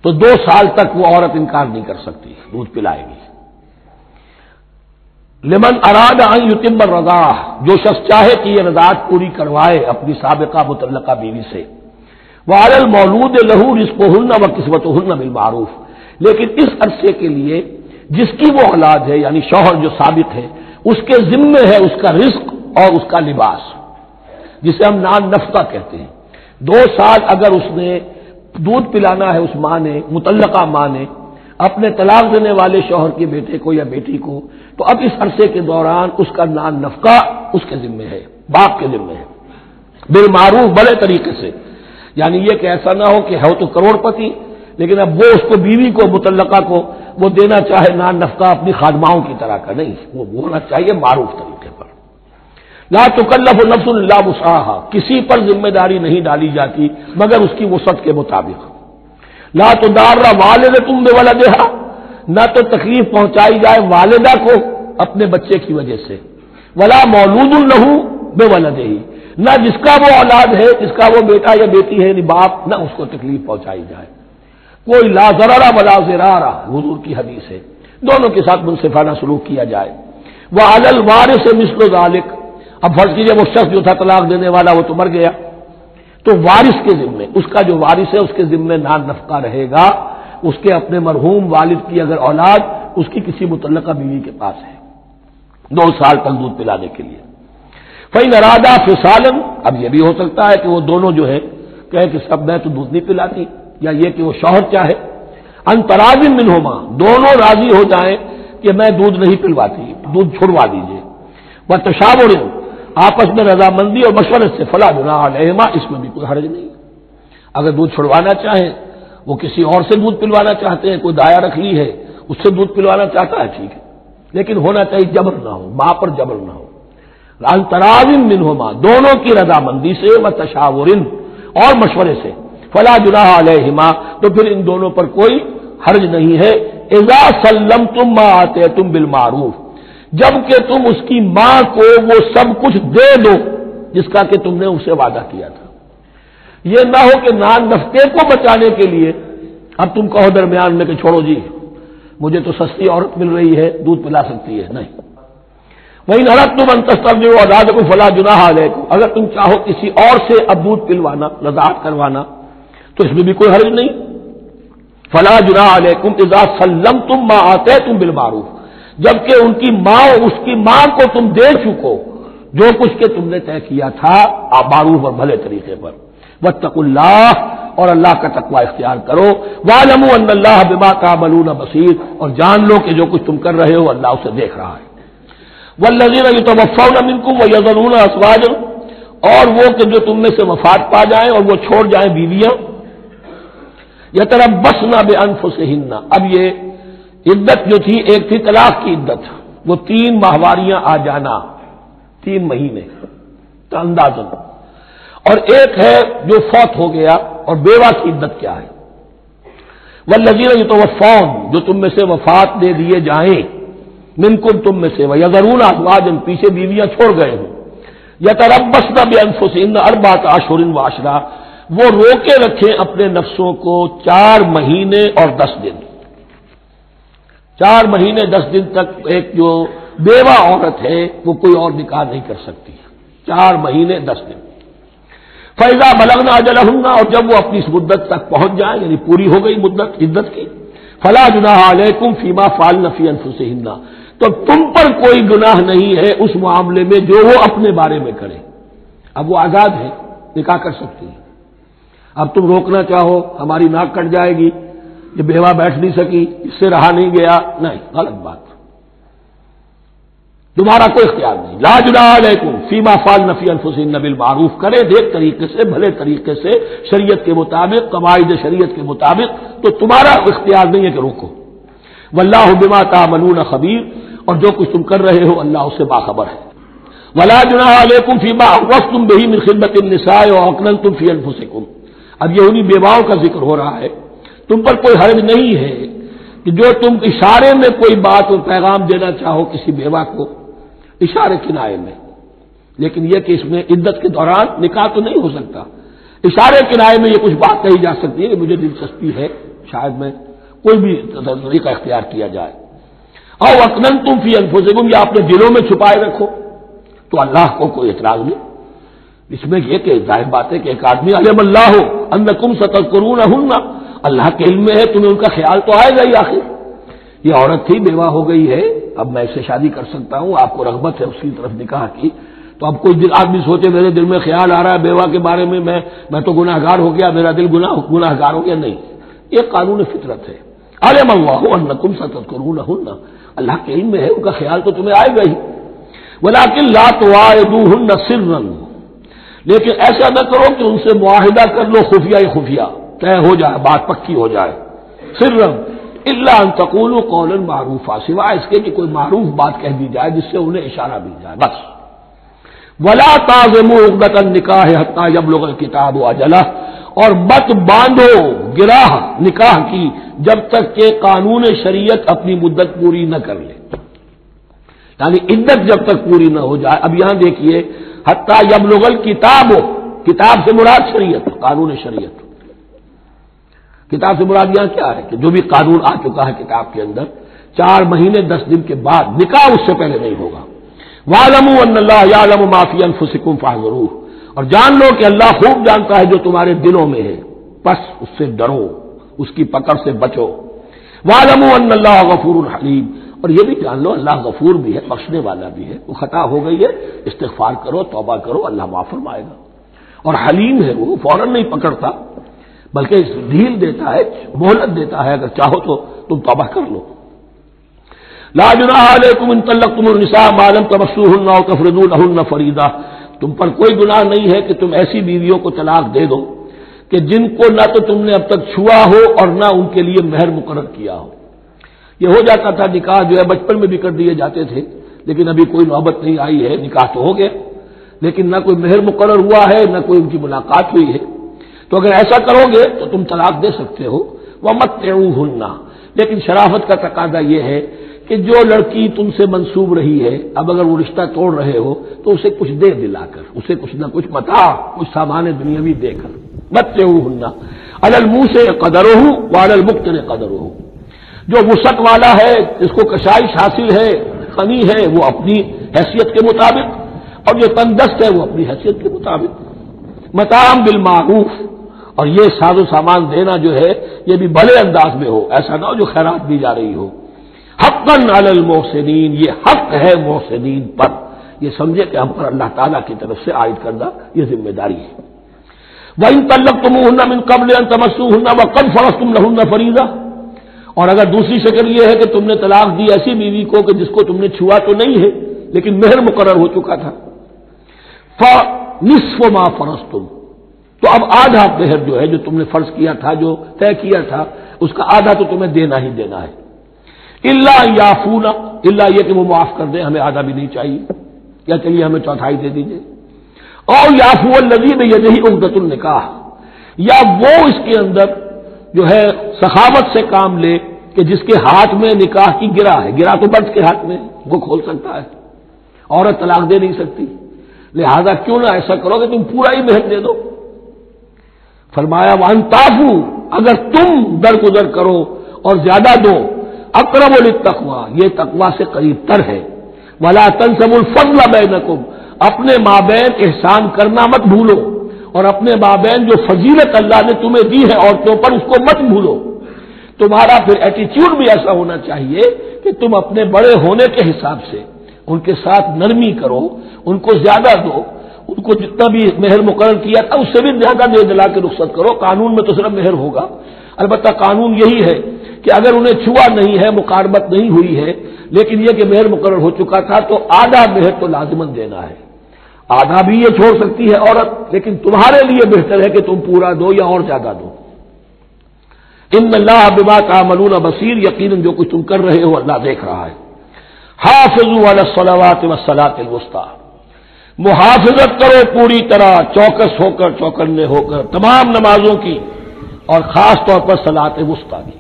تو 2 سال تک وہ عورت انکار نہیں کر سکتی، دودھ پلائے گی۔ لمن اراد ان یتم الرضاعہ، جو شخص چاہے کہ یہ رضاعت پوری کروائے اپنی سابقہ مطلقہ بیوی سے، وعلی المولود لہ رزقہن وکسوتہن بالمعروف، لیکن اس عرصے کے لیے جس کی وہ اولاد ہے یعنی شوہر جو سابق ہے اس کے ذمے ہے اس کا رزق اور اس کا لباس، جسے ہم نان نفقہ کہتے ہیں۔ 2 سال اگر اس نے دودھ پلانا ہے اس ماں نے، مطلقہ ماں نے اپنے طلاق دینے والے شوہر کے بیٹے کو یا بیٹی کو، تو اب اس عرصے کے دوران اس کا نان نفقہ اس کے ذمے ہے، باپ کے ذمے ہے، بالمعروف، بڑے طریقے سے، یعنی یہ کہ ایسا نہ ہو کہ ہو تو کروڑ پتی لیکن اب وہ اس کو بیوی کو مطلقہ کو وہ دینا چاہے نان نفقہ اپنی خادماؤں کی طرح کا، نہیں، وہ ہونا چاہیے معروف طریقے پر۔ لا تکلف نفس الا وسعها، کسی پر ذمہ داری نہیں ڈالی جاتی مگر اس کی وسعت کے مطابق۔ لا تضار والدۃ بولدها، نہ تو تکلیف پہنچائی جائے والدہ کو اپنے بچے کی وجہ سے، ولا مولود لہ بولدہ، نہ جس کا وہ اولاد ہے، جس کا وہ بیٹا یا بیٹی ہے یعنی باپ، نہ اس کو تکلیف پہنچائی جائے، کوئی لا ضرر ولا ضرار، حضور کی حدیث ہے، دونوں کے ساتھ منصفانہ سلوک کیا جائے۔ وعلی الوارث مثل ذلک، اب فرض کیجیے وہ شخص جو تھا طلاق دینے والا وہ تو مر گیا، تو وارث کے ذمے، اس کا جو وارث ہے اس کے ذمے نان نفقہ رہے گا، اس کے اپنے مرحوم والد کی اگر اولاد اس کی کسی متعلقہ بیوی کے پاس ہے 2 سال تک دودھ پلانے کے لیے۔ فإن ارادہ فصالا، اب یہ بھی ہو سکتا ہے کہ وہ دونوں جو ہے کہے کہ سب میں تو دودھ نہیں پلاتی، یا یہ کہ وہ شوہر چاہے ان تراض منہما، دونوں راضی ہو جائیں کہ میں دودھ نہیں پلواتی، دودھ چھڑوا دیجیے، وتشاور، آپس میں رضامندی اور مشورت سے، فلا جناح علیہما، اس میں بھی کوئی حرج نہیں۔ اگر دودھ چھڑوانا چاہیں، وہ کسی اور سے دودھ پلوانا چاہتے ہیں، کوئی دایا رکھ لی ہے اس سے دودھ پلوانا چاہتا ہے، ٹھیک ہے، لیکن ہونا چاہیے جبر نہ ہو، ماں پر جبر نہ ہو، ان تراض منہما، دونوں کی رضامندی سے، وتشاور، اور مشورے سے، فلا جناح علیہما، تو پھر ان دونوں پر کوئی حرج نہیں ہے، اذا سلمتم ما آتیتم بالمعروف، جب کہ تم اس کی ماں کو وہ سب کچھ دے دو جس کا کہ تم نے اسے وعدہ کیا تھا۔ یہ نہ ہو کہ نان نفقے کو بچانے کے لیے اب تم کہو درمیان میں کہ چھوڑو جی مجھے تو سستی عورت مل رہی ہے دودھ پلا سکتی ہے، نہیں۔ وَإِنْ أَرَدْتُمْ أَنْ تَسْتَرْضِعُوا أَوْلَادَكُمْ فَلَا جُنَاحَ عَلَيْكُمْ، اگر تم چاہو کسی اور سے اب دودھ پلوانا، رضاعت کروانا، تو اس میں بھی کوئی حرج نہیں۔ فَلَا جُنَاحَ عَلَيْكُمْ إِذَا سَلَّمْتُمْ مَا آتَيْتُمْ بِالْمَعْرُوفِ، جبکہ ان کی ماں، اس کی ماں کو تم دے چکو جو کچھ کہ تم نے طے کیا تھا معروف اور بھلے طریقے پر۔ واتقوا اللہ، اور اللہ کا تقوی اختیار کرو، واعلموا ان اللہ بما تعملون بصیر، اور جان لو کہ جو کچھ تم کر رہے ہو اللہ اسے دیکھ رہا ہے۔ والذین یتوفون منکم ویذرون ازواجا، اور وہ کہ جو تم میں سے وفات پا جائیں اور وہ چھوڑ جائیں بیویاں، یتربصن بانفسہن، اب یہ عدت جو تھی ایک تھی طلاق کی عدت، وہ 3 ماہواریاں آ جانا، 3 مہینے تو اندازن، اور ایک ہے جو فوت ہو گیا، اور بیوہ کی عدت کیا ہے؟ والذین یتوفون، جو تم میں سے وفات دے دیے جائیں، منکم تم میں سے، ویذرون ازواجا، پیچھے بیویاں چھوڑ گئے ہوں، یتربصن بانفسہن 4 اشہر وعشرہ، وہ روکے رکھیں اپنے نفسوں کو 4 مہینے اور 10 دن، 4 مہینے 10 دن تک ایک جو بیوہ عورت ہے وہ کوئی اور نکاح نہیں کر سکتی، 4 مہینے 10 دن۔ فَإِذَا بَلَغْنَ أَجَلَهُنَّ، اور جب وہ اپنی اس مدت تک پہنچ جائیں، یعنی پوری ہو گئی مدت عدت کی، فَلَا جُنَاحَ عَلَيْكُمْ فِيمَا فَعَلْنَ فِي أَنفُسِهِنَّ، تو تم پر کوئی گناہ نہیں ہے اس معاملے میں جو وہ اپنے بارے میں کرے۔ اب وہ آزاد ہے، نکاح کر سکتی ہے۔ اب تم روکنا چاہو، ہماری ناک کٹ جائے گی، یہ بیوہ بیٹھ نہیں سکی، اس سے رہا نہیں گیا، نہیں، غلط بات، تمہارا کوئی اختیار نہیں۔ لا جناح علیکم فیما فعلن فی انفسہن بالمعروف، کرے نیک طریقے سے، بھلے طریقے سے، شریعت کے مطابق، قواعد شریعت کے مطابق، تو تمہارا اختیار نہیں ہے کہ روکو۔ واللہ بما تعملون خبیر، اور جو کچھ تم کر رہے ہو اللہ اس سے باخبر ہے۔ ولا جناح علیکم فیما عرضتم بہ من خطبۃ النساء واکننتم فی انفسکم، اب یہ انہی بیواؤں کا ذکر ہو رہا ہے، تم پر کوئی حرج نہیں ہے کہ جو تم اشارے میں کوئی بات اور پیغام دینا چاہو کسی بیوہ کو، اشارے کنائے میں، لیکن یہ کہ اس میں عدت کے دوران نکاح تو نہیں ہو سکتا، اشارے کنائے میں یہ کچھ بات کہی جا سکتی ہے کہ مجھے دلچسپی ہے، شاید میں کوئی بھی طریقہ اختیار کیا جائے۔ او اکننتم فی انفسکم، یا اپنے دلوں میں چھپائے رکھو، تو اللہ کو کوئی اعتراض نہیں۔ اس میں یہ کہ ظاہر بات ہے کہ ایک آدمی علم اللہ انکم ستذکرونہن، اللہ کے علم میں ہے تمہیں ان کا خیال تو آئے گا ہی، آخر یہ عورت تھی، بیوہ ہو گئی ہے، اب میں اسے شادی کر سکتا ہوں، آپ کو رغبت ہے اس کی طرف نکاح کی، تو اب کوئی آدمی سوچے میرے دل میں خیال آ رہا ہے بیوہ کے بارے میں، میں تو گناہ گار ہو گیا، میرا دل گناہ گار ہو گیا، نہیں، یہ قانون فطرت ہے۔ علم اللہ انکم ستذکرونہن، اللہ کے علم میں ہے، ان کا خیال تو تمہیں آئے گا ہی۔ ولکن لا تواعدوہن سرا، لیکن ایسا نہ کرو کہ ان سے معاہدہ کر لو خفیہ خفیہ، طے ہو جائے، بات پکی ہو جائے، سرا الا ان تقولوا قولا معروفا، سوائے اس کے کہ کوئی معروف بات کہہ دی جائے جس سے انہیں اشارہ بھی جائے، بس۔ ولا تعزموا عقدۃ النکاح حتی یبلغ الکتاب اجلہ، اور مت باندھو گراہ نکاح کی جب تک کہ قانون شریعت اپنی مدت پوری نہ کر لے، یعنی عدت جب تک پوری نہ ہو جائے۔ اب یہاں دیکھیے حتی یبلغ الکتاب، کتاب سے مراد شریعت، قانون شریعت، کتاب سے مراد یہاں کیا ہے کہ جو بھی قانون آ چکا ہے کتاب کے اندر، 4 مہینے 10 دن کے بعد نکاح اس سے پہلے نہیں ہوگا۔ وَاعْلَمُوا أَنَّ اللَّهَ يَعْلَمُ مَا فِي أَنفُسِكُمْ فَاحْذَرُوهُ، اور جان لو کہ اللہ خوب جانتا ہے جو تمہارے دلوں میں ہے، بس اس سے ڈرو، اس کی پکڑ سے بچو۔ وَاعْلَمُوا أَنَّ اللَّهَ غَفُورٌ حَلِيمٌ، اور یہ بھی جان لو اللہ غفور بھی ہے، بخشنے والا بھی ہے، وہ خطا ہو گئی ہے، استغفار کرو، توبہ کرو، اللہ معاف فرمائے گا۔ اور حلیم ہے، وہ فوراً نہیں پکڑتا بلکہ ڈھیل دیتا ہے، مہلت دیتا ہے، اگر چاہو تو تم توبہ کر لو۔ لا جناح علیکم ان طلقتم النساء ما لم تمسوهن او تفرضوا لهن فریضہ، تم پر کوئی گناہ نہیں ہے کہ تم ایسی بیویوں کو طلاق دے دو کہ جن کو نہ تو تم نے اب تک چھوا ہو اور نہ ان کے لیے مہر مقرر کیا ہو۔ یہ ہو جاتا تھا نکاح جو ہے بچپن میں بھی کر دیے جاتے تھے، لیکن ابھی کوئی نوبت نہیں آئی ہے، نکاح تو ہو گیا لیکن نہ کوئی مہر مقرر ہوا ہے، نہ کوئی ان کی ملاقات ہوئی ہے، تو اگر ایسا کرو گے تو تم طلاق دے سکتے ہو۔ وَمَتِّعُوهُنَّ، لیکن شرافت کا تقاضا یہ ہے کہ جو لڑکی تم سے منسوب رہی ہے، اب اگر وہ رشتہ توڑ رہے ہو تو اسے کچھ دے دلا کر، اسے کچھ نہ کچھ متاع، کچھ سامان دنیاوی دے کر۔ مَتِّعُوهُنَّ عَلَى الْمُوسِعِ قَدَرُهُ وَعَلَى الْمُقْتِرِ قَدَرُهُ، جو وسعت والا ہے، جس کو کشائش حاصل ہے، غنی ہے، وہ اپنی حیثیت کے مطابق، اور جو تندست ہے وہ اپنی حیثیت کے مطابق۔ متاعًا بالمعروف، اور یہ ساز و سامان دینا جو ہے یہ بھی بھلے انداز میں ہو، ایسا نہ ہو جو خیرات دی جا رہی ہو۔ حقاً علی المحسنین، یہ حق ہے محسنین پر، یہ سمجھے کہ ہم پر اللہ تعالیٰ کی طرف سے عائد کردہ یہ ذمہ داری ہے۔ وَإِن طَلَّقْتُمُوهُنَّ مِن قَبْلِ أَن تَمَسُّوهُنَّ وَقَدْ فَرَضْتُمْ لَهُنَّ فَرِيضَةً، اور اگر دوسری شکل یہ ہے کہ تم نے طلاق دی ایسی بیوی کو کہ جس کو تم نے چھوا تو نہیں ہے، لیکن مہر مقرر ہو چکا تھا. فنصف ما فرضتم، تو اب آدھا مہر جو ہے جو تم نے فرض کیا تھا، جو طے کیا تھا، اس کا آدھا تو تمہیں دینا ہی دینا ہے. الا یعفونا، الا یہ کہ وہ معاف کر دیں، ہمیں آدھا بھی نہیں چاہیے، یا چلیے ہمیں چوتھائی دے دیجیے. اور یعفو الذی بیدہ عقدۃ النکاح، یا وہ اس کے اندر جو ہے سخاوت سے کام لے کہ جس کے ہاتھ میں نکاح کی گرا ہے. گرا تو مرد کے ہاتھ میں وہ کھول سکتا ہے، عورت طلاق دے نہیں سکتی، لہذا کیوں نہ ایسا کرو کہ تم پورا ہی مہر دے دو. فرمایا وان تعفو، اگر تم درگزر کرو اور زیادہ دو، اقرب للتقوی، یہ تقوی سے قریب تر ہے. ولا تنسوا الفضل بینکم، اپنے مابین احسان کرنا مت بھولو، اور اپنے مابین جو فضیلت اللہ نے تمہیں دی ہے عورتوں پر اس کو مت بھولو. تمہارا پھر ایٹیچیوڈ بھی ایسا ہونا چاہیے کہ تم اپنے بڑے ہونے کے حساب سے ان کے ساتھ نرمی کرو، ان کو زیادہ دو، ان کو جتنا بھی مہر مقرر کیا تھا اس سے بھی زیادہ دے دلا کے رخصت کرو. قانون میں تو صرف مہر ہوگا، البتہ قانون یہی ہے کہ اگر انہیں چھوا نہیں ہے، مقاربت نہیں ہوئی ہے، لیکن یہ کہ مہر مقرر ہو چکا تھا تو آدھا مہر تو لازماً دینا ہے. آدھا بھی یہ چھوڑ سکتی ہے عورت، لیکن تمہارے لیے بہتر ہے کہ تم پورا دو یا اور زیادہ دو. ان اللہ بما تعملون بصیر، یقیناً جو کچھ تم کر رہے ہو اللہ دیکھ رہا ہے. حافظوا علی الصلوات والصلاۃ الوسطی، محافظت کرو پوری طرح، چوکس ہو کر، چوکنے ہو کر تمام نمازوں کی، اور خاص طور پر صلاۃ وسطی کی.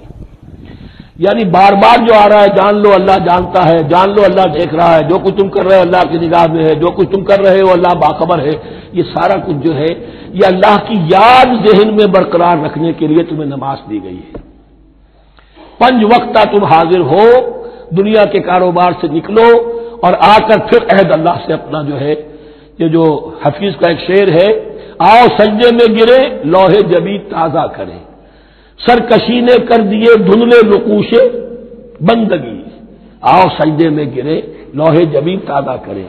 یعنی بار بار جو آ رہا ہے جان لو اللہ جانتا ہے، جان لو اللہ دیکھ رہا ہے، جو کچھ تم کر رہے ہو اللہ کی نگاہ میں ہے، جو کچھ تم کر رہے ہو اللہ باخبر ہے. یہ سارا کچھ جو ہے یہ اللہ کی یاد ذہن میں برقرار رکھنے کے لیے تمہیں نماز دی گئی ہے. 5 وقتہ تم حاضر ہو، دنیا کے کاروبار سے نکلو اور آ کر پھر عہد اللہ سے اپنا جو ہے، یہ جو حفیظ کا ایک شعر ہے، آؤ سجدے میں گرے لوح جبی تازہ کرے، سرکشی نے کر دیے دھندلے نقوش بندگی. آؤ سجدے میں گرے لوح جبی تازہ کرے.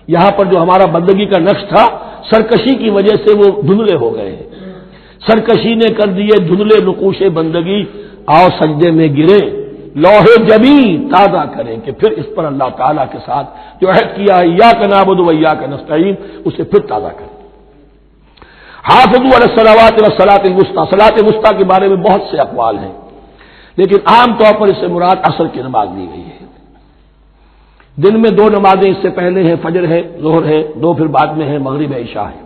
یہاں پر جو ہمارا بندگی کا نقش تھا سرکشی کی وجہ سے وہ دھندلے ہو گئے ہیں. سرکشی نے کر دیے دھندلے نقوش بندگی، آؤ سجدے میں گرے لوح جبی تازہ کریں، کہ پھر اس پر اللہ تعالیٰ کے ساتھ جو عہد کیا ہے ایاک نعبد و ایاک نستعین اسے پھر تازہ کریں. حافظوا علی الصلوات والصلاۃ الوسطی، صلاۃ وسطی کے بارے میں بہت سے اقوال ہیں، لیکن عام طور پر اس سے مراد عصر کی نماز لی گئی ہے. دن میں 2 نمازیں اس سے پہلے ہیں، فجر ہے، ظہر ہے، 2 پھر بعد میں ہے، مغرب ہے، عشاء ہے.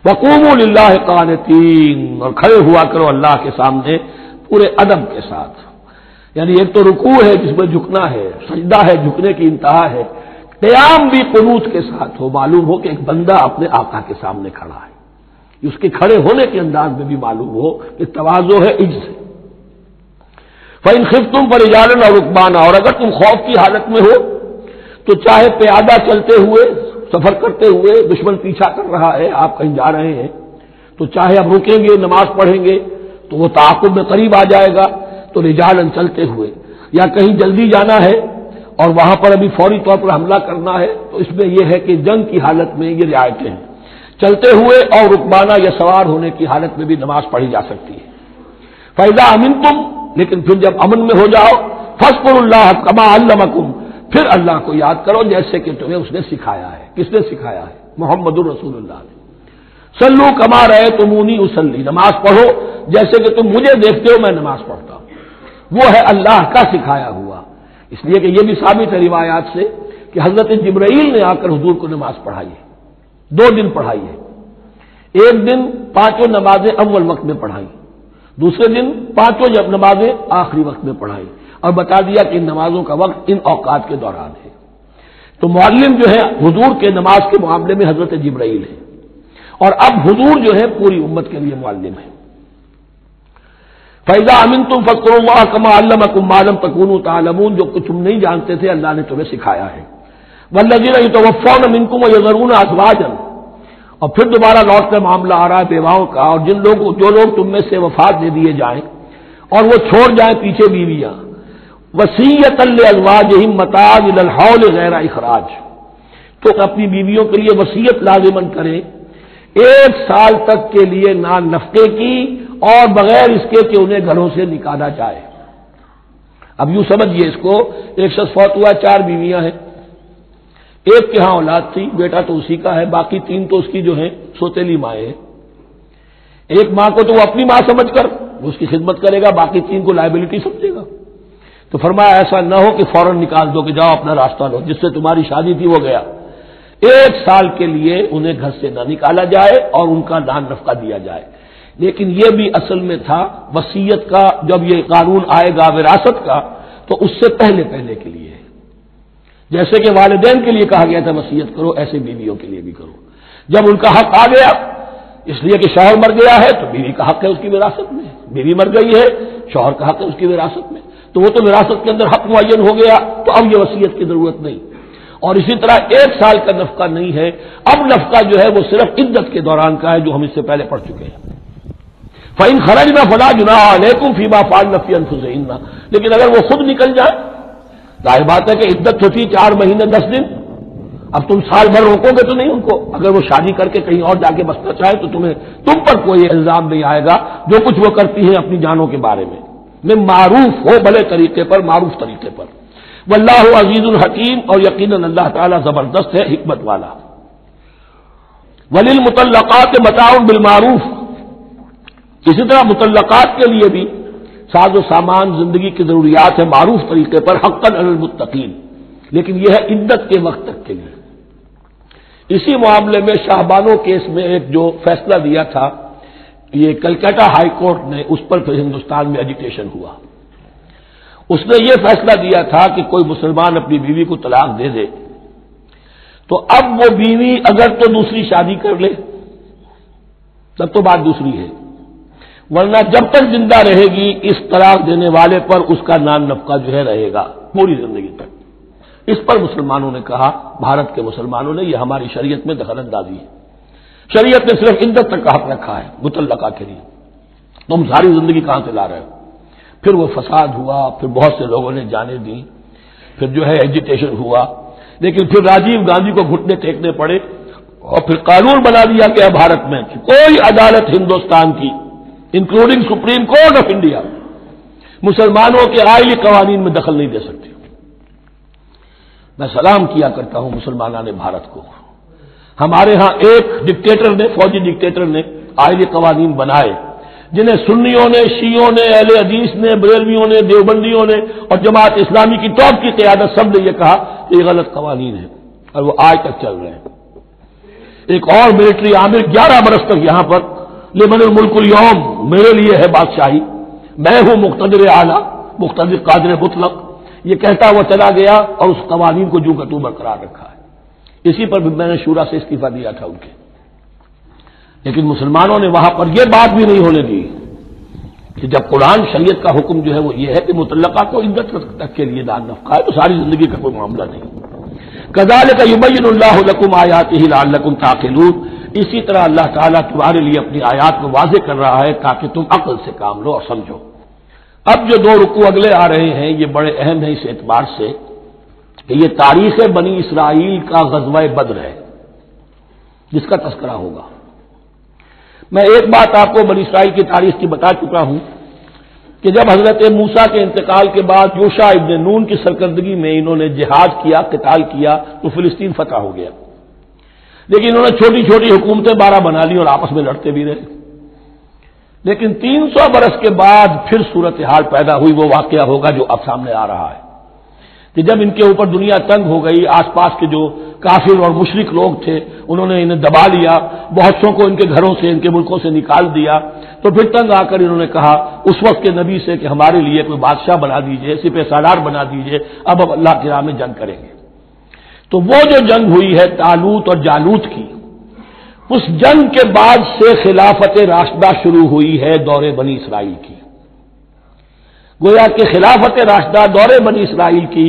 وقوموا للہ قانتین، اور کھڑے ہوا کرو اللہ کے سامنے پورے ادب کے ساتھ. یعنی ایک تو رکوع ہے جس میں جھکنا ہے، سجدہ ہے جھکنے کی انتہا ہے، قیام بھی قنوت کے ساتھ ہو، معلوم ہو کہ ایک بندہ اپنے آقا کے سامنے کھڑا ہے. اس کے کھڑے ہونے کے انداز میں بھی معلوم ہو کہ تواضع ہے، عجز ہے. فإن خفتم فرجالا اور رکبانا، اور اگر تم خوف کی حالت میں ہو تو چاہے پیادہ چلتے ہوئے، سفر کرتے ہوئے، دشمن پیچھا کر رہا ہے، آپ کہیں جا رہے ہیں تو چاہے اب رکیں گے نماز پڑھیں گے تو وہ تعاقب میں قریب آ جائے گا، تو رجالا چلتے ہوئے، یا کہیں جلدی جانا ہے اور وہاں پر ابھی فوری طور پر حملہ کرنا ہے تو اس میں یہ ہے کہ جنگ کی حالت میں یہ رعایتیں ہیں. چلتے ہوئے اور رکبانا یا سوار ہونے کی حالت میں بھی نماز پڑھی جا سکتی ہے. فإذا أمنتم، لیکن پھر جب امن میں ہو جاؤ، فاذکروا اللہ کما علمکم، پھر اللہ کو یاد کرو جیسے کہ تمہیں اس نے سکھایا ہے. کس نے سکھایا ہے؟ محمد الرسول اللہ نے. صلو کما رأیتمونی اصلی، نماز پڑھو جیسے کہ تم مجھے دیکھتے ہو میں نماز پڑھتا ہوں. وہ ہے اللہ کا سکھایا ہوا. اس لیے کہ یہ بھی ثابت ہے روایات سے کہ حضرت جبرائیل نے آ کر حضور کو نماز پڑھائی ہے. 2 دن پڑھائی ہے. ایک دن 5 نمازیں اول وقت میں پڑھائی، دوسرے دن 5 نمازیں آخری وقت میں پڑھائی، اور بتا دیا کہ ان نمازوں کا وقت ان اوقات کے دوران ہے. تو معلم جو ہے حضور کے نماز کے معاملے میں حضرت جبرائیل ہے، اور اب حضور جو ہے پوری امت کے لیے معلم ہے. فإذا أمنتم فاذكروا الله كما علمكم ما لم تكونوا تعلمون، جو کچھ تم نہیں جانتے تھے اللہ نے تمہیں سکھایا ہے. والذین یتوفون منکم ویذرون ازواجا، اور پھر دوبارہ لوٹ کر معاملہ آ رہا ہے بیواؤں کا، اور جو لوگ تم میں سے وفات دے دیے جائیں اور وہ چھوڑ جائیں پیچھے بیویاں، وصیۃ لازواجہم متاع الی الحول غیر اخراج، تو اپنی بیویوں کے لیے وصیت لازمن کریں 1 سال تک کے لیے نان نفقے کی، اور بغیر اس کے کہ انہیں گھروں سے نکالا جائے. اب یوں سمجھیے اس کو، ایک شخص فوت ہوا، 4 بیویاں ہیں، ایک کے ہاں اولاد تھی، بیٹا تو اسی کا ہے، باقی 3 تو اس کی جو ہیں سوتیلی مائیں ہیں۔ ایک ماں کو تو وہ اپنی ماں سمجھ کر اس کی خدمت کرے گا، باقی 3 کو لائبلٹی سمجھے گا۔ تو فرمایا ایسا نہ ہو کہ فوراً نکال دو کہ جاؤ اپنا راستہ لو، جس سے تمہاری شادی تھی وہ گیا۔ 1 سال کے لیے انہیں گھر سے نہ نکالا جائے اور ان کا دان نفقہ دیا جائے۔ لیکن یہ بھی اصل میں تھا وصیت کا، جب یہ قانون آئے گا وراثت کا تو اس سے پہلے کے لیے ہے۔ جیسے کہ والدین کے لیے کہا گیا تھا وصیت کرو، ایسے بیویوں کے لیے بھی کرو۔ جب ان کا حق آ گیا، اس لیے کہ شوہر مر گیا ہے تو بیوی کا حق ہے اس کی وراثت میں، بیوی مر گئی ہے شوہر کا حق ہے اس کی وراثت میں، تو وہ تو وراثت کے اندر حق معین ہو گیا، تو اب یہ وصیت کی ضرورت نہیں۔ اور اسی طرح 1 سال کا نفقہ نہیں ہے، اب نفقہ جو ہے وہ صرف عدت کے دوران کا ہے، جو ہم اس سے پہلے پڑھ چکے ہیں۔ فَإِنْ خَرَجْنَ فَلَا جُنَاحَ عَلَيْكُمْ فِيمَا فَعَلْنَ فِي أَنفُسِهِنَّ، لیکن اگر وہ خود نکل جائے، ظاہر بات ہے کہ عدت ہوتی 4 مہینے 10 دن، اب تم سال بھر روکو گے تو نہیں ان کو، اگر وہ شادی کر کے کہیں اور جا کے بسنا چاہے تو تم پر کوئی الزام نہیں آئے گا، جو کچھ وہ کرتی ہیں اپنی جانوں کے بارے میں معروف ہو، بھلے طریقے پر، معروف طریقے پر۔ واللہ عزیز الحکیم، اور یقیناً اللہ تعالیٰ زبردست ہے، حکمت والا۔ وللمطلقات متاع بالمعروف، اسی طرح مطلقات کے لیے بھی ساز و سامان زندگی کی ضروریات ہے معروف طریقے پر، حقاً علی المتقین، لیکن یہ ہے عدت کے وقت تک کے لیے۔ اسی معاملے میں شاہبانو کیس میں ایک جو فیصلہ دیا تھا یہ کلکتہ ہائی کورٹ نے، اس پر پھر ہندوستان میں ایجیٹیشن ہوا۔ اس نے یہ فیصلہ دیا تھا کہ کوئی مسلمان اپنی بیوی کو طلاق دے دے تو اب وہ بیوی اگر تو دوسری شادی کر لے تب تو بات دوسری ہے، ورنہ جب تک زندہ رہے گی اس طلاق دینے والے پر اس کا نان نفقہ جو ہے رہے گا پوری زندگی تک۔ اس پر مسلمانوں نے کہا، بھارت کے مسلمانوں نے، یہ ہماری شریعت میں دخل اندازی ہے، شریعت نے صرف عدت تک کا حق رکھا ہے مطلقہ کے لیے، تم ساری زندگی کہاں سے لا رہے ہو؟ پھر وہ فساد ہوا، پھر بہت سے لوگوں نے جانیں دی، پھر جو ہے ایجیٹیشن ہوا، لیکن پھر راجیو گاندھی کو گھٹنے ٹیکنے پڑے اور پھر قانون بنا دیا گیا بھارت میں کہ کوئی عدالت ہندوستان کی including supreme court of India مسلمانوں کے آئلی قوانین میں دخل نہیں دے سکتی۔ میں سلام کیا کرتا ہوں مسلمانان بھارت کو، ہمارے ہاں ایک ڈکٹیٹر نے، فوجی ڈکٹیٹر نے آئلی قوانین بنائے جنہیں سنیوں نے، شیعوں نے، اہل حدیث نے، بریلویوں نے، دیوبندیوں نے اور جماعت اسلامی کی ٹاپ کی قیادت سب نے یہ کہا کہ یہ غلط قوانین ہے، اور وہ آج تک چل رہے ہیں۔ ایک اور ملٹری عامر 11 برس تک یہاں پر لمن الملک اليوم، میرے لیے ہے بادشاہی، میں ہوں مقتدر اعلیٰ، مقتدر قادر مطلق، یہ کہتا وہ چلا گیا اور اس قوانین کو جو کا تو برقرار رکھا ہے۔ اسی پر بھی میں نے شورا سے استعفیٰ دیا تھا ان کے، لیکن مسلمانوں نے وہاں پر یہ بات بھی نہیں ہونے دی کہ جب قرآن شریعت کا حکم جو ہے وہ یہ ہے کہ مطلقہ کو عدت تک کے لیے دان نفقہ ہے تو ساری زندگی کا کوئی معاملہ نہیں۔ کذالک یبین اللہ لکم آیاتہ لعلکم تعقلون، اسی طرح اللہ تعالیٰ تمہارے لیے اپنی آیات کو واضح کر رہا ہے تاکہ تم عقل سے کام لو اور سمجھو۔ اب جو 2 رکوع اگلے آ رہے ہیں یہ بڑے اہم ہیں اس اعتبار سے کہ یہ تاریخ بنی اسرائیل کا غزوہ بدر ہے جس کا تذکرہ ہوگا۔ میں ایک بات آپ کو بنی اسرائیل کی تاریخ کی بتا چکا ہوں کہ جب حضرت موسیٰ کے انتقال کے بعد یوشع ابن نون کی سرکردگی میں انہوں نے جہاد کیا، قتال کیا تو فلسطین فتح ہو گیا، لیکن انہوں نے چھوٹی چھوٹی حکومتیں 12 بنا لی اور آپس میں لڑتے بھی رہے۔ لیکن 300 برس کے بعد پھر صورتحال پیدا ہوئی، وہ واقعہ ہوگا جو اب سامنے آ رہا ہے کہ جب ان کے اوپر دنیا تنگ ہو گئی، آس پاس کے جو کافر اور مشرک لوگ تھے انہوں نے انہیں دبا لیا، بہت سو کو ان کے گھروں سے، ان کے ملکوں سے نکال دیا، تو پھر تنگ آ کر انہوں نے کہا اس وقت کے نبی سے کہ ہمارے لیے کوئی بادشاہ بنا دیجئے، سپہ سالار بنا دیجئے، اب اللہ کی راہ میں جنگ کریں گے۔ تو وہ جو جنگ ہوئی ہے طالوت اور جالوت کی، اس جنگ کے بعد سے خلافت راشدہ شروع ہوئی ہے دور بنی اسرائیل کی۔ گویا کہ خلافت راشدہ دور بنی اسرائیل کی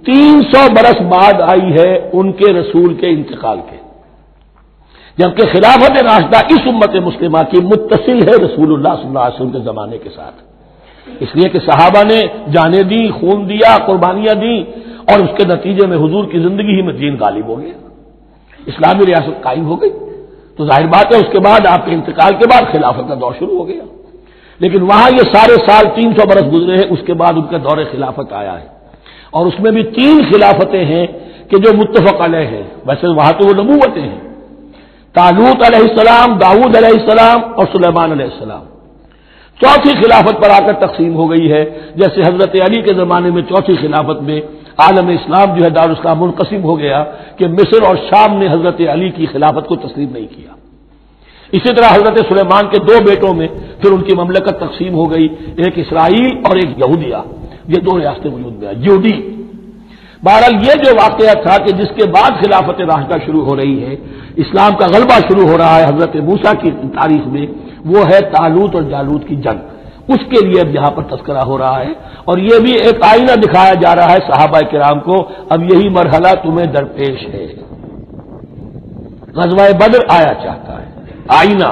300 برس بعد آئی ہے ان کے رسول کے انتقال کے، جبکہ خلافت راشدہ اس امت مسلمہ کی متصل ہے رسول اللہ صلی اللہ علیہ وسلم کے زمانے کے ساتھ، اس لیے کہ صحابہ نے جانیں دی، خون دیا، قربانیاں دیں، اور اس کے نتیجے میں حضور کی زندگی ہی میں دین غالب ہو گیا، اسلامی ریاست قائم ہو گئی۔ تو ظاہر بات ہے اس کے بعد آپ کے انتقال کے بعد خلافت کا دور شروع ہو گیا، لیکن وہاں یہ سارے سال 300 برس گزرے ہیں، اس کے بعد ان کا دور خلافت آیا ہے، اور اس میں بھی 3 خلافتیں ہیں کہ جو متفق علیہ ہے، ویسے وہاں تو وہ نبوتیں ہیں، طالوت علیہ السلام، داؤد علیہ السلام اور سلیمان علیہ السلام، چوتھی خلافت پر آ کر تقسیم ہو گئی ہے، جیسے حضرت علی کے زمانے میں چوتھی خلافت میں عالم اسلام جو ہے دارالاسلام منقسم ہو گیا کہ مصر اور شام نے حضرت علی کی خلافت کو تسلیم نہیں کیا۔ اسی طرح حضرت سلیمان کے دو بیٹوں میں پھر ان کی مملکت تقسیم ہو گئی، ایک اسرائیل اور ایک یہودیہ، یہ دو ریاستیں وجود میں آئی، یہودی۔ بہرحال یہ جو واقعہ تھا کہ جس کے بعد خلافت راشدہ شروع ہو رہی ہے، اسلام کا غلبہ شروع ہو رہا ہے حضرت موسیٰ کی تاریخ میں، وہ ہے طالوت اور جالوت کی جنگ، اس کے لیے اب یہاں پر تذکرہ ہو رہا ہے، اور یہ بھی ایک آئینہ دکھایا جا رہا ہے صحابہ کرام کو، اب یہی مرحلہ تمہیں درپیش ہے۔ غزوہ بدر آیا چاہتا ہے، آئینہ،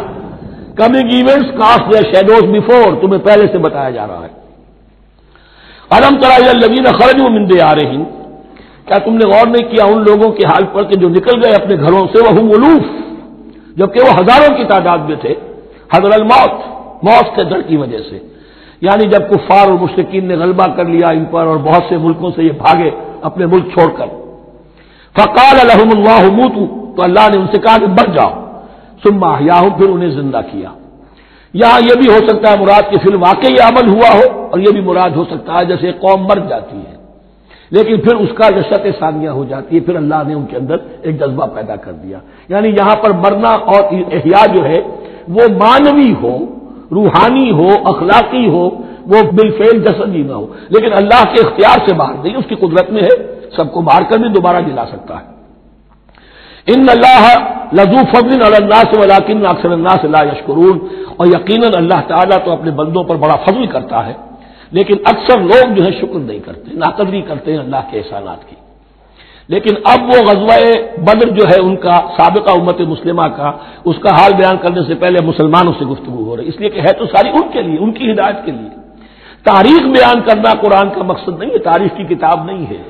coming events cast their shadows before, تمہیں پہلے سے بتایا جا رہا ہے۔ الم تر الی الذین خرجوا من دیارہم، کیا تم نے غور نہیں کیا ان لوگوں کے حال پر کہ جو نکل گئے اپنے گھروں سے، وہم الوف، جبکہ وہ ہزاروں کی تعداد میں تھے، حذر الموت، موت کے ڈر کی وجہ سے، یعنی جب کفار اور مشرکین نے غلبہ کر لیا ان پر اور بہت سے ملکوں سے یہ بھاگے اپنے ملک چھوڑ کر، فقال لهم اللہ موتوا، تو اللہ نے ان سے کہا کہ مر جاؤ، ثم احیاہم، پھر انہیں زندہ کیا۔ یہاں یہ بھی ہو سکتا ہے مراد کہ فی الواقع یہ عمل ہوا ہو، اور یہ بھی مراد ہو سکتا ہے جیسے قوم مر جاتی ہے لیکن پھر اس کا نشأت ثانیہ ہو جاتی ہے، پھر اللہ نے ان کے اندر ایک جذبہ پیدا کر دیا، یعنی یہاں پر مرنا اور احیاء جو ہے وہ مانوی ہو، روحانی ہو، اخلاقی ہو، وہ بالفعل جسدی نہ ہو، لیکن اللہ کے اختیار سے باہر نہیں، اس کی قدرت میں ہے، سب کو مار کر بھی دوبارہ جلا سکتا ہے۔ ان اللہ لذو فضل علی الناس ولکن اکثر الناس لا یشکرون، اور یقیناً اللہ تعالیٰ تو اپنے بندوں پر بڑا فضل کرتا ہے، لیکن اکثر لوگ جو ہے شکر نہیں کرتے، ناقدری کرتے ہیں اللہ کے احسانات کی۔ لیکن اب وہ غزوہ بدر جو ہے ان کا سابقہ امت مسلمہ کا، اس کا حال بیان کرنے سے پہلے مسلمانوں سے گفتگو ہو رہی، اس لیے کہ ہے تو ساری ان کے لیے، ان کی ہدایت کے لیے۔ تاریخ بیان کرنا قرآن کا مقصد نہیں ہے، تاریخ کی کتاب نہیں ہے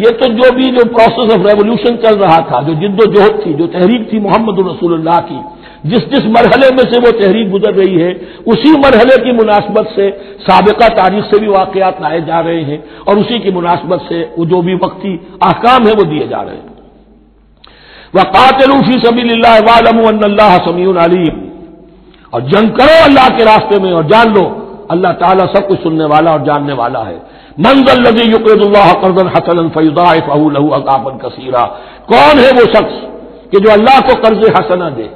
یہ، تو جو پروسیس آف ریولوشن چل رہا تھا، جو جد و جہد تھی، جو تحریک تھی محمد رسول اللہ کی، جس مرحلے میں سے وہ تحریک گزر رہی ہے، اسی مرحلے کی مناسبت سے سابقہ تاریخ سے بھی واقعات لائے جا رہے ہیں، اور اسی کی مناسبت سے وہ جو بھی وقتی احکام ہیں وہ دیے جا رہے ہیں۔ وَقَاتِلُوا فِي سَبِيلِ اللَّهِ وَاعْلَمُوا أَنَّ اللَّهَ سَمِيعٌ عَلِيمٌ، اور جنگ کرو اللہ کے راستے میں اور جان لو اللہ تعالیٰ سب کچھ سننے والا اور جاننے والا ہے۔ مَنْ ذَا الَّذِي يُقْرِضُ اللَّهَ قَرْضًا حَسَنًا فَيُضَاعِفَهُ لَهُ أَضْعَافًا كَثِيرًا، کون ہے وہ شخص کہ جو اللہ کو قرض حسنہ دے؟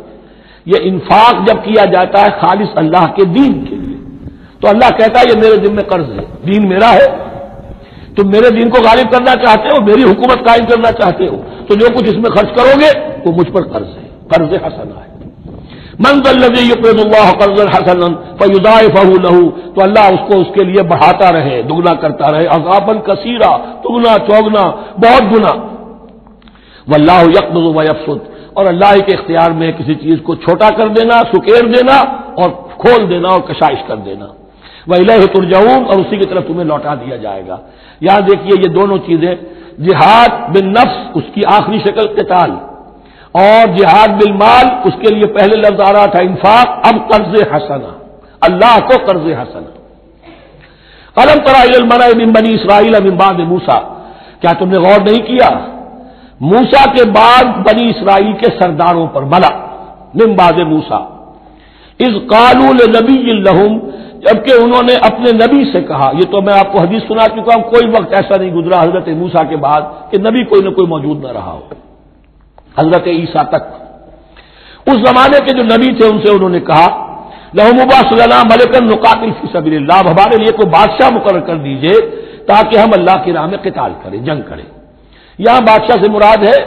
یہ انفاق جب کیا جاتا ہے خالص اللہ کے دین کے لیے، تو اللہ کہتا ہے یہ میرے ذمہ قرض ہے، دین میرا ہے، تم میرے دین کو غالب کرنا چاہتے ہو، میری حکومت قائم کرنا چاہتے ہو، تو جو کچھ اس میں خرچ کرو گے وہ مجھ پر قرض ہے، قرض حسنہ ہے۔ من ذا الذی یقرض اللہ قرضا حسنا فیضاعفہ لہ، تو اللہ اس کو اس کے لیے بڑھاتا رہے، دگنا کرتا رہے، اضعافا کثیرا، دگنا چوگنا، بہت گنا۔ واللہ یقبض ویبسط، اور اللہ کے اختیار میں کسی چیز کو چھوٹا کر دینا، سکیر دینا اور کھول دینا اور کشائش کر دینا۔ وَإِلَيْهِ تُرْجَعُونَ، اور اسی کی طرف تمہیں لوٹا دیا جائے گا۔ یہاں دیکھیے یہ دونوں چیزیں، جہاد بالنفس اس کی آخری شکل قتال، اور جہاد بالمال اس کے لیے پہلے لفظ آ رہا تھا انفاق، اب قرض حسنہ، اللہ کو قرض حسنہ۔ أَلَمْ تَرَ إِلَى الْمَلَإِ مِن بَنِي إِسْرَائِيلَ مِن بَعْدِ مُوسَىٰ، کیا تم نے غور نہیں کیا موسیٰ کے بعد بنی اسرائیل کے سرداروں پر، ملا من بعد موسیٰ، اذ قالوا لنبی لہم، جبکہ انہوں نے اپنے نبی سے کہا، یہ تو میں آپ کو حدیث سنا چکا ہوں، کوئی وقت ایسا نہیں گزرا حضرت موسیٰ کے بعد کہ نبی کوئی نہ کوئی موجود نہ رہا ہو، حضرت عیسیٰ تک۔ اس زمانے کے جو نبی تھے ان سے انہوں نے کہا لہم ابعث لنا ملکا نقاتل فی سبیل اللہ، اب ہمارے لیے کوئی بادشاہ مقرر کر دیجئے تاکہ ہم اللہ کی راہ میں قتال کریں، جنگ کریں۔ یہاں بادشاہ سے مراد ہے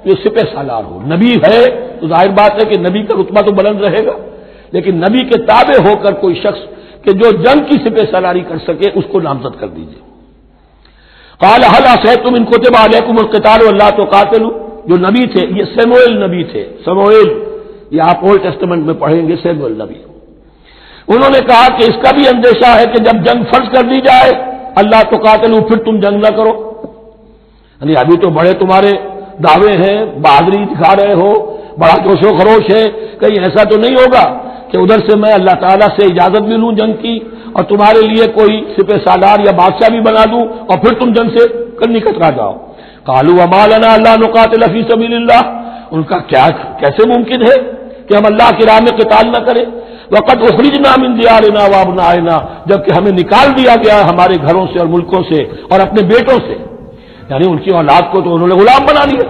جو سپہ سالار ہو، نبی ہے تو ظاہر بات ہے کہ نبی کا رتبہ تو بلند رہے گا، لیکن نبی کے تابع ہو کر کوئی شخص کہ جو جنگ کی سپہ سالاری کر سکے اس کو نامزد کر دیجئے۔ قال هل عصیتم ان كتب علیکم القتال الا تقاتلوا، جو نبی تھے یہ سموئیل نبی تھے، سموئیل، یہ آپ اولڈ ٹیسٹمنٹ میں پڑھیں گے سموئیل نبی، انہوں نے کہا کہ اس کا بھی اندیشہ ہے کہ جب جنگ فرض کر دی جائے اللہ تقاتلوا، پھر تم جنگ نہ کرو، یعنی ابھی تو بڑے تمہارے دعوے ہیں، بہادری دکھا رہے ہو، بڑا جوش و خروش ہے، کہیں ایسا تو نہیں ہوگا کہ ادھر سے میں اللہ تعالیٰ سے اجازت بھی لوں جنگ کی اور تمہارے لیے کوئی سپہ سالار یا بادشاہ بھی بنا دوں اور پھر تم جنگ سے نکل جاؤ۔ قالوا وما لنا الا نقاتل فی سبیل اللہ، ان کا کیا کیسے ممکن ہے کہ ہم اللہ کی راہ میں قتال نہ کریں؟ وقد اخرجنا من دیارنا وابنائنا، جبکہ ہمیں نکال دیا گیا ہمارے گھروں سے اور ملکوں سے اور اپنے بیٹوں سے، یعنی ان کی اولاد کو تو انہوں نے غلام بنا لیا،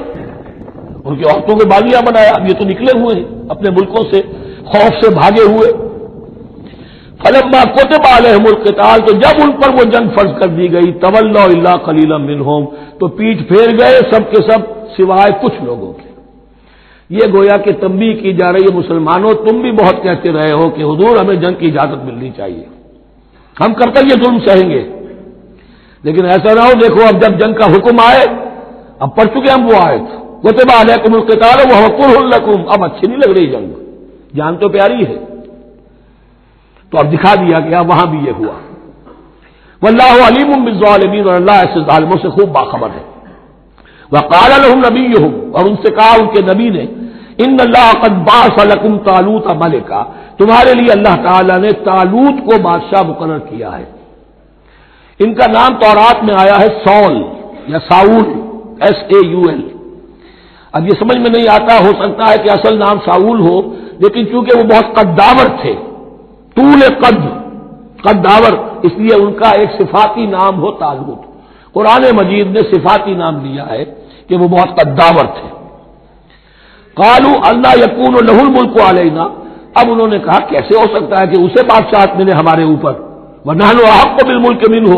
ان کی عورتوں کے باغیاں بنایا، اب یہ تو نکلے ہوئے ہیں اپنے ملکوں سے خوف سے بھاگے ہوئے۔ فلما كتب عليهم القتال، تو جب ان پر وہ جنگ فرض کر دی گئی، تولوا الا قليلا منهم، تو پیٹھ پھیر گئے سب کے سب سوائے کچھ لوگوں کے۔ یہ گویا کہ تنبیہ کی جا رہی ہے، مسلمانوں تم بھی بہت کہتے رہے ہو کہ حضور ہمیں جنگ کی اجازت ملنی چاہیے، ہم کب تک یہ ظلم سہیں گے، لیکن ایسا نہ ہو دیکھو اب جب جنگ کا حکم آئے، اب پڑھ چکے ہم وہ آیت كتب عليكم القتال وهو كره لكم، اب اچھی نہیں لگ رہی جنگ، جان تو پیاری ہے، تو اب دکھا دیا گیا وہاں بھی یہ ہوا۔ واللہ علیم بالظالمین، اور اللہ ایسے ظالموں سے خوب باخبر ہے۔ وقال لهم نبیہم، اور ان سے کہا ان کے نبی نے، ان اللہ قد بعث لكم طالوت ملکا، تمہارے لیے اللہ تعالیٰ نے طالوت کو بادشاہ مقرر کیا ہے۔ ان کا نام تورات میں آیا ہے سول یا ساؤل، SAUL۔ اب یہ سمجھ میں نہیں آتا، ہو سکتا ہے کہ اصل نام ساؤل ہو، لیکن چونکہ وہ بہت قداور تھے، طول قداور، اس لیے ان کا ایک صفاتی نام ہو طالوت۔ قرآن مجید نے صفاتی نام لیا ہے کہ وہ بہت قداور تھے۔ قالوا انا یکون لہ الملک علینا، اب انہوں نے کہا کیسے ہو سکتا ہے کہ اسے بادشاہت ملے ہمارے اوپر، ونحن احق بالملک منہ،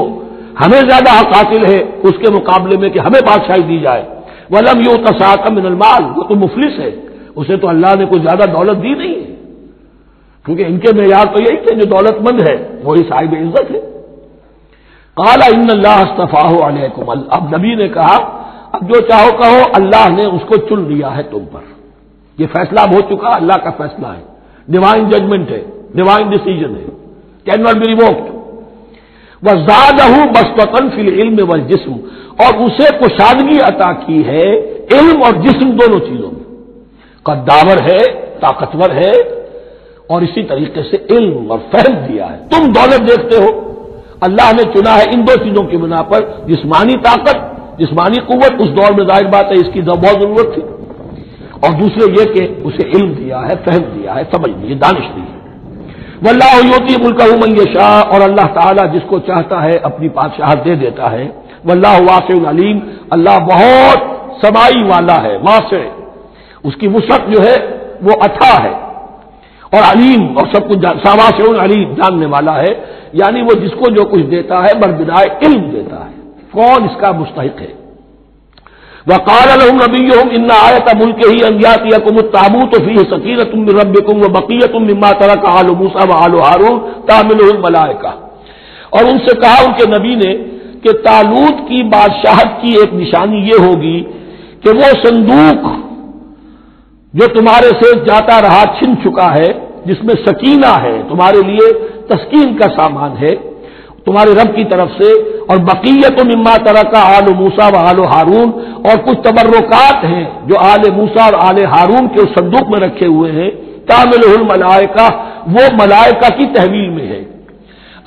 ہمیں زیادہ حق حاصل ہے اس کے مقابلے میں کہ ہمیں بادشاہی دی جائے۔ ولم یؤت ساعۃ من المال، وہ تو مفلس ہے، اسے تو اللہ نے کوئی زیادہ دولت دی نہیں ہے، کیونکہ ان کے معیار تو یہی کہ جو دولت مند ہے وہی صاحب عزت ہے۔ قال ان اللہ اصطفاہ علیکم، اب نبی نے کہا اب جو چاہو کہو، اللہ نے اس کو چن لیا ہے تم پر، یہ فیصلہ اب ہو چکا، اللہ کا فیصلہ ہے، ڈیوائن ججمنٹ ہے، ڈیوائن ڈیسیجن ہے، کین ناٹ بی ریووکڈ۔ وزادہ بسطۃ فی العلم والجسم، اور اسے کشادگی عطا کی ہے علم اور جسم دونوں چیزوں میں، قداور ہے، طاقتور ہے، اور اسی طریقے سے علم اور فہم دیا ہے۔ تم دولت دیکھتے ہو، اللہ نے چنا ہے ان دو چیزوں کی بنا پر، جسمانی طاقت، جسمانی قوت، اس دور میں ظاہر بات ہے اس کی بہت ضرورت تھی، اور دوسرے یہ کہ اسے علم دیا ہے، فہم دیا ہے، سمجھ دی ہے، دانش دی ہے۔ واللہ یؤتی ملکہ من یشاء، اور اللہ تعالیٰ جس کو چاہتا ہے اپنی بادشاہت دے دیتا ہے۔ واللہ واسع علیم، اللہ بہت سمائی والا ہے، واسع، اس کی وسعت جو ہے وہ اتھا ہے، اور علیم، اور سب کچھ واسع علیم، جاننے والا ہے، یعنی وہ جس کو جو کچھ دیتا ہے بربنائے علم دیتا ہے، کون اس کا مستحق ہے۔ وقال لهم نبيهم ان آیۃ ملکہ ان یاتیکم التابوت فیہ سکینۃ من ربکم وبقیۃ مما ترک آل موسیٰ وآل ہارون تحملہ الملائکہ، اور ان سے کہا ان کے نبی نے کہ طالوت کی بادشاہت کی ایک نشانی یہ ہوگی کہ وہ صندوق جو تمہارے سے جاتا رہا چھن چکا ہے، جس میں سکینہ ہے، تمہارے لیے تسکین کا سامان ہے تمہارے رب کی طرف سے، اور بقیت مما ترک آل موسیٰ و آل ہارون، اور کچھ تبرکات ہیں جو آل موسیٰ اور آل ہارون کے اس صندوق میں رکھے ہوئے ہیں، تحملہ الملائکہ، وہ ملائکہ کی تحویل میں ہے۔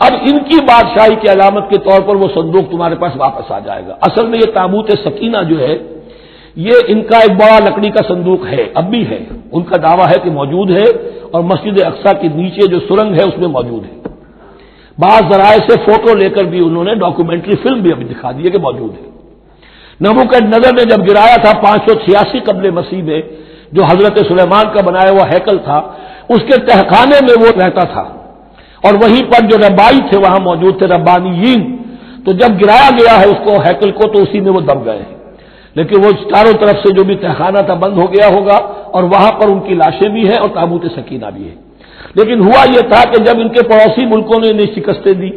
اب ان کی بادشاہی کی علامت کے طور پر وہ صندوق تمہارے پاس واپس آ جائے گا۔ اصل میں یہ تابوت سکینہ جو ہے یہ ان کا ایک بڑا لکڑی کا صندوق ہے، اب بھی ہے، ان کا دعویٰ ہے کہ موجود ہے، اور مسجد اقصیٰ کے نیچے جو سرنگ ہے اس میں موجود ہے۔ بعض ذرائع سے فوٹو لے کر بھی انہوں نے ڈاکومنٹری فلم بھی ابھی دکھا دی ہے کہ موجود ہے۔ نبوکدنضر نے جب گرایا تھا 586 قبل مسیح میں، جو حضرت سلیمان کا بنایا ہوا ہیکل تھا، اس کے تہخانے میں وہ رہتا تھا، اور وہیں پر جو ربائی تھے وہاں موجود تھے، ربانیین، تو جب گرایا گیا ہے اس کو ہیکل کو تو اسی میں وہ دب گئے ہیں، لیکن وہ چاروں طرف سے جو بھی تہخانہ تھا بند ہو گیا ہوگا، اور وہاں پر ان کی لاشیں بھی ہیں اور تابوت سکینہ بھی ہے۔ لیکن ہوا یہ تھا کہ جب ان کے پڑوسی ملکوں نے انہیں شکستیں دی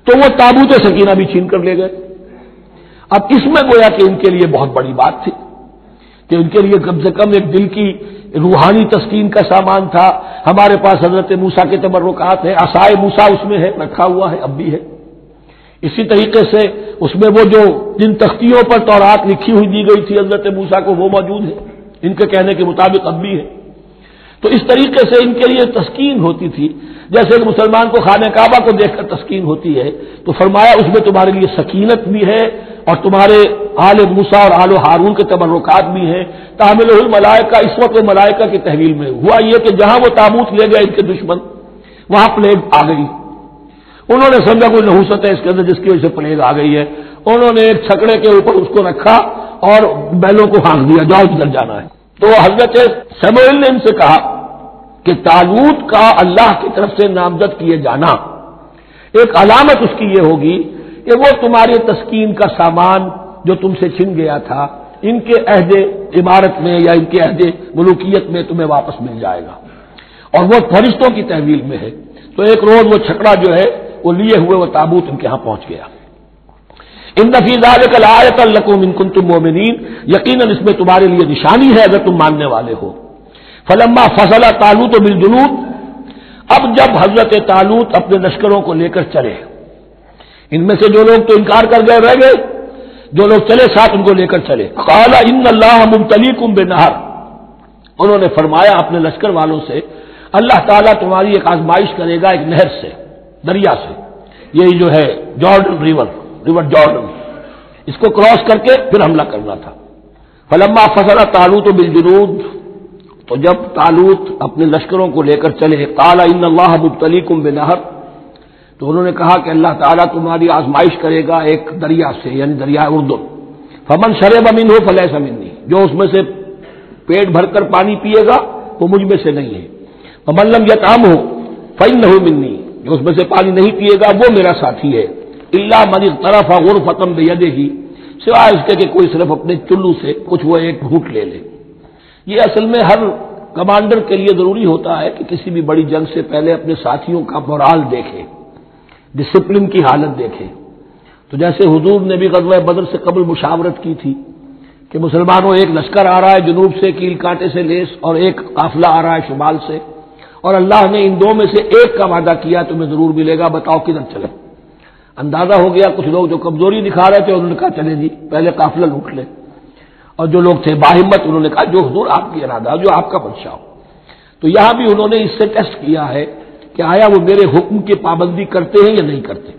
تو وہ تابوت سکینہ بھی چھین کر لے گئے۔ اب اس میں گویا کہ ان کے لیے بہت بڑی بات تھی کہ ان کے لیے کم سے کم ایک دل کی روحانی تسکین کا سامان تھا۔ ہمارے پاس حضرت موسیٰ کے تبرکات ہیں، عصائے موسیٰ اس میں ہے، رکھا ہوا ہے، اب بھی ہے۔ اسی طریقے سے اس میں وہ جو جن تختیوں پر تورات لکھی ہوئی دی گئی تھی حضرت موسیٰ کو، وہ موجود ہے، ان کے کہنے کے مطابق اب بھی ہے۔ تو اس طریقے سے ان کے لیے تسکین ہوتی تھی، جیسے کہ مسلمان کو خانہ کعبہ کو دیکھ کر تسکین ہوتی ہے، تو فرمایا اس میں تمہارے لیے سکینت بھی ہے اور تمہارے آل موسیٰ اور آل ہارون کے تبرکات بھی ہیں. تحملہ الملائکہ اس وقت ملائکہ کی تحویل میں ہوا یہ کہ جہاں وہ تابوت لے گئے ان کے دشمن وہاں پلیگ آ گئی. انہوں نے سمجھا کوئی نحوست ہے اس کے اندر جس کی وجہ سے پلیگ آ گئی ہے. انہوں نے ایک چھکڑے کے اوپر اس کو رکھا اور بیلوں کو ہانک دیا جاؤ جدھر جانا ہے. تو حضرت سموئیل نے ان سے کہا کہ طالوت کا اللہ کی طرف سے نامزد کیے جانا ایک علامت اس کی یہ ہوگی کہ وہ تمہاری تسکین کا سامان جو تم سے چھن گیا تھا ان کے عہد عمارت میں یا ان کے عہد ملوکیت میں تمہیں واپس مل جائے گا اور وہ فرشتوں کی تحویل میں ہے. تو ایک روز وہ چھکڑا جو ہے وہ لیے ہوئے وہ تابوت ان کے ہاں پہنچ گیا. ان فی ذلک لآیۃ لکم ان کنتم مؤمنین یقیناً اس میں تمہارے لیے نشانی ہے اگر تم ماننے والے ہو. فلما فصل طالوت بالجنود اب جب حضرت طالوت اپنے لشکروں کو لے کر چلے ان میں سے جو لوگ تو انکار کر گئے رہ گئے جو لوگ چلے ساتھ ان کو لے کر چلے. قال ان اللہ مبتلیکم بنہر انہوں نے فرمایا اپنے لشکر والوں سے اللہ تعالیٰ تمہاری ایک آزمائش کرے گا ایک نہر سے دریا سے یہی جو ہے جارڈن ریور جارڈن اس کو کراس کر کے پھر حملہ کرنا تھا. فلما فصل طالوت بالجنود تو جب طالوت اپنے لشکروں کو لے کر چلے قال ان اللہ مبتلیکم بنہر تو انہوں نے کہا کہ اللہ تعالیٰ تمہاری آزمائش کرے گا ایک دریا سے یعنی دریائے اردن. فمن شرب منہ فلیس منی جو اس میں سے پیٹ بھر کر پانی پیے گا وہ مجھ میں سے نہیں ہے. فمن لم یطعمہ فانہ منی جو اس میں سے پانی نہیں پیے گا وہ میرا ساتھی ہے. الا من اغترف غرفۃ بیدہ سوائے اس کے کہ کوئی صرف اپنے چلو سے کچھ وہ ایک گھونٹ لے لے. یہ اصل میں ہر کمانڈر کے لیے ضروری ہوتا ہے کہ کسی بھی بڑی جنگ سے پہلے اپنے ساتھیوں کا مورال دیکھے ڈسپلن کی حالت دیکھے. تو جیسے حضور نے بھی غزوہ بدر سے قبل مشاورت کی تھی کہ مسلمانوں ایک لشکر آ رہا ہے جنوب سے کیل کانٹے سے لیس اور ایک قافلہ آ رہا ہے شمال سے اور اللہ نے ان دو میں سے ایک کا وعدہ کیا تمہیں ضرور ملے گا بتاؤ کدھر چلے. اندازہ ہو گیا کچھ لوگ جو کمزوری دکھا رہے تھے انہوں نے کہا چلے جی پہلے قافلہ لوٹ لے اور جو لوگ تھے باہمت انہوں نے کہا جو حضور آپ کی ارادہ جو آپ کا منشا ہو. تو یہاں بھی انہوں نے اس سے ٹیسٹ کیا ہے کہ آیا وہ میرے حکم کی پابندی کرتے ہیں یا نہیں کرتے.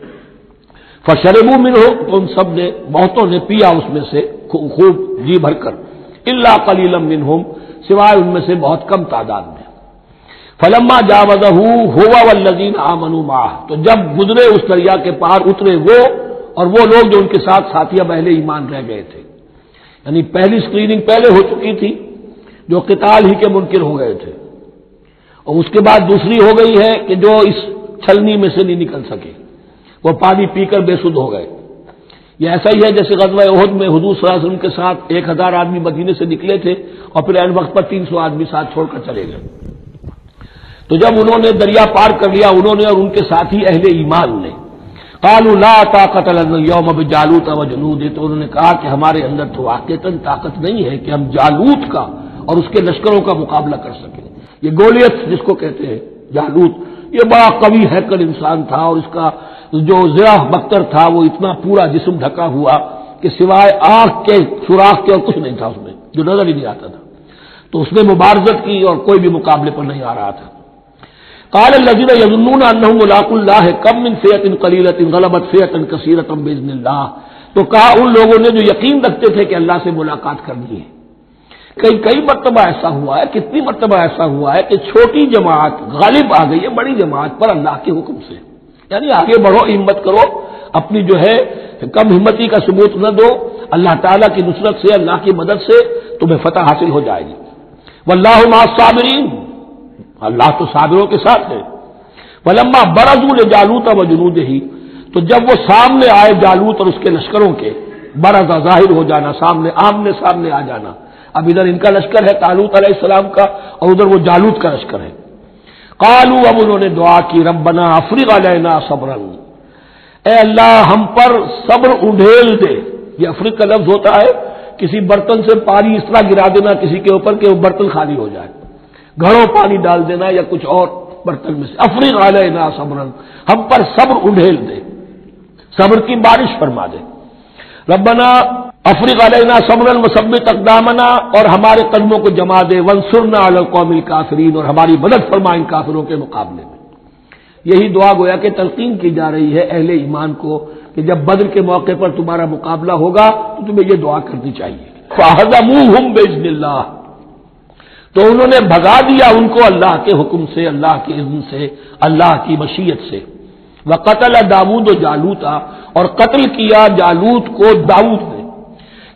فشربوا منہ تو ان سب نے بہتوں نے پیا اس میں سے خوب جی بھر کر الا قلیلا منہم سوائے ان میں سے بہت کم تعداد میں. فلما جاوزہ هو والذین آمنوا معه تو جب گزرے اس دریا کے پار اترے وہ اور وہ لوگ جو ان کے ساتھ ساتھیاں اہل ایمان رہ گئے تھے. یعنی پہلی سکریننگ پہلے ہو چکی تھی جو قتال ہی کے منکر ہو گئے تھے اور اس کے بعد دوسری ہو گئی ہے کہ جو اس چھلنی میں سے نہیں نکل سکے وہ پانی پی کر بے سدھ ہو گئے. یہ ایسا ہی ہے جیسے غزوہ احد میں حضور صلی اللہ علیہ وسلم کے ساتھ 1000 آدمی مدینے سے نکلے تھے اور پھر عین وقت پر 300 آدمی ساتھ چھوڑ کر چلے گئے. تو جب انہوں نے دریا پار کر لیا انہوں نے اور ان کے ساتھی اہل ایمان نے قالوا لا طاقت لنا اليوم بجالوت وجنوده تو انہوں نے کہا کہ ہمارے اندر تو واقعتاً طاقت نہیں ہے کہ ہم جالوت کا اور اس کے لشکروں کا مقابلہ کر سکیں. یہ گولیت جس کو کہتے ہیں جالوت یہ بڑا قوی ہیکل انسان تھا اور اس کا جو زرہ بختر تھا وہ اتنا پورا جسم ڈھکا ہوا کہ سوائے آنکھ کے سوراخ کے اور کچھ نہیں تھا اس میں جو نظر ہی نہیں آتا تھا. تو اس نے مبارزت کی اور کوئی بھی مقابلے پر نہیں آ رہا تھا. قال الذين يظنون انهم ملاقو الله كم من فئة قليلة غلبت فئة كثيرة باذن الله تو کہا ان لوگوں نے جو یقین رکھتے تھے کہ اللہ سے ملاقات کرنی ہے. کئی مرتبہ ایسا ہوا ہے کتنی مرتبہ ایسا ہوا ہے کہ چھوٹی جماعت غالب آ گئی ہے بڑی جماعت پر اللہ کے حکم سے. یعنی آگے بڑھو ہمت کرو اپنی جو ہے کم ہمتی کا ثبوت نہ دو اللہ تعالیٰ کی نصرت سے اللہ کی مدد سے تمہیں فتح حاصل ہو جائے گی. واللہ مع الصابرین اللہ تو صابروں کے ساتھ ہے. فلما برزوا لجالوت وجنودہ تو جب وہ سامنے آئے جالوت اور اس کے لشکروں کے برزا ظاہر ہو جانا سامنے آمنے سامنے آ جانا. اب ادھر ان کا لشکر ہے طالوت علیہ السلام کا اور ادھر وہ جالوت کا لشکر ہے. قالوا اب انہوں نے دعا کی ربنا افرغ علینا صبرا اے اللہ ہم پر صبر انڈھیل دے. یہ افرغ کا لفظ ہوتا ہے کسی برتن سے پانی اس طرح گرا دینا کسی کے اوپر کہ وہ برتن خالی ہو جائے گھڑوں پانی ڈال دینا یا کچھ اور برتن میں سے. افرغ علینا صبرا ہم پر صبر انڈھیل دے صبر کی بارش فرما دے. ربنا افرغ علینا صبرا وثبت اقدامنا اور ہمارے قدموں کو جما دے وانصرنا علی القوم الکافرین اور ہماری مدد فرما ان کافروں کے مقابلے میں. یہی دعا گویا کہ تلقین کی جا رہی ہے اہل ایمان کو کہ جب بدر کے موقع پر تمہارا مقابلہ ہوگا تو تمہیں یہ دعا کرنی چاہیے، فَهَزَمُوهُمْ بِإِذْنِ اللَّهِ، تو انہوں نے بھگا دیا ان کو اللہ کے حکم سے، اللہ کے اذن سے، اللہ کی مشیت سے۔ وَقَتَلَ داؤد جالوت، اور قتل کیا جالوت کو داؤد نے۔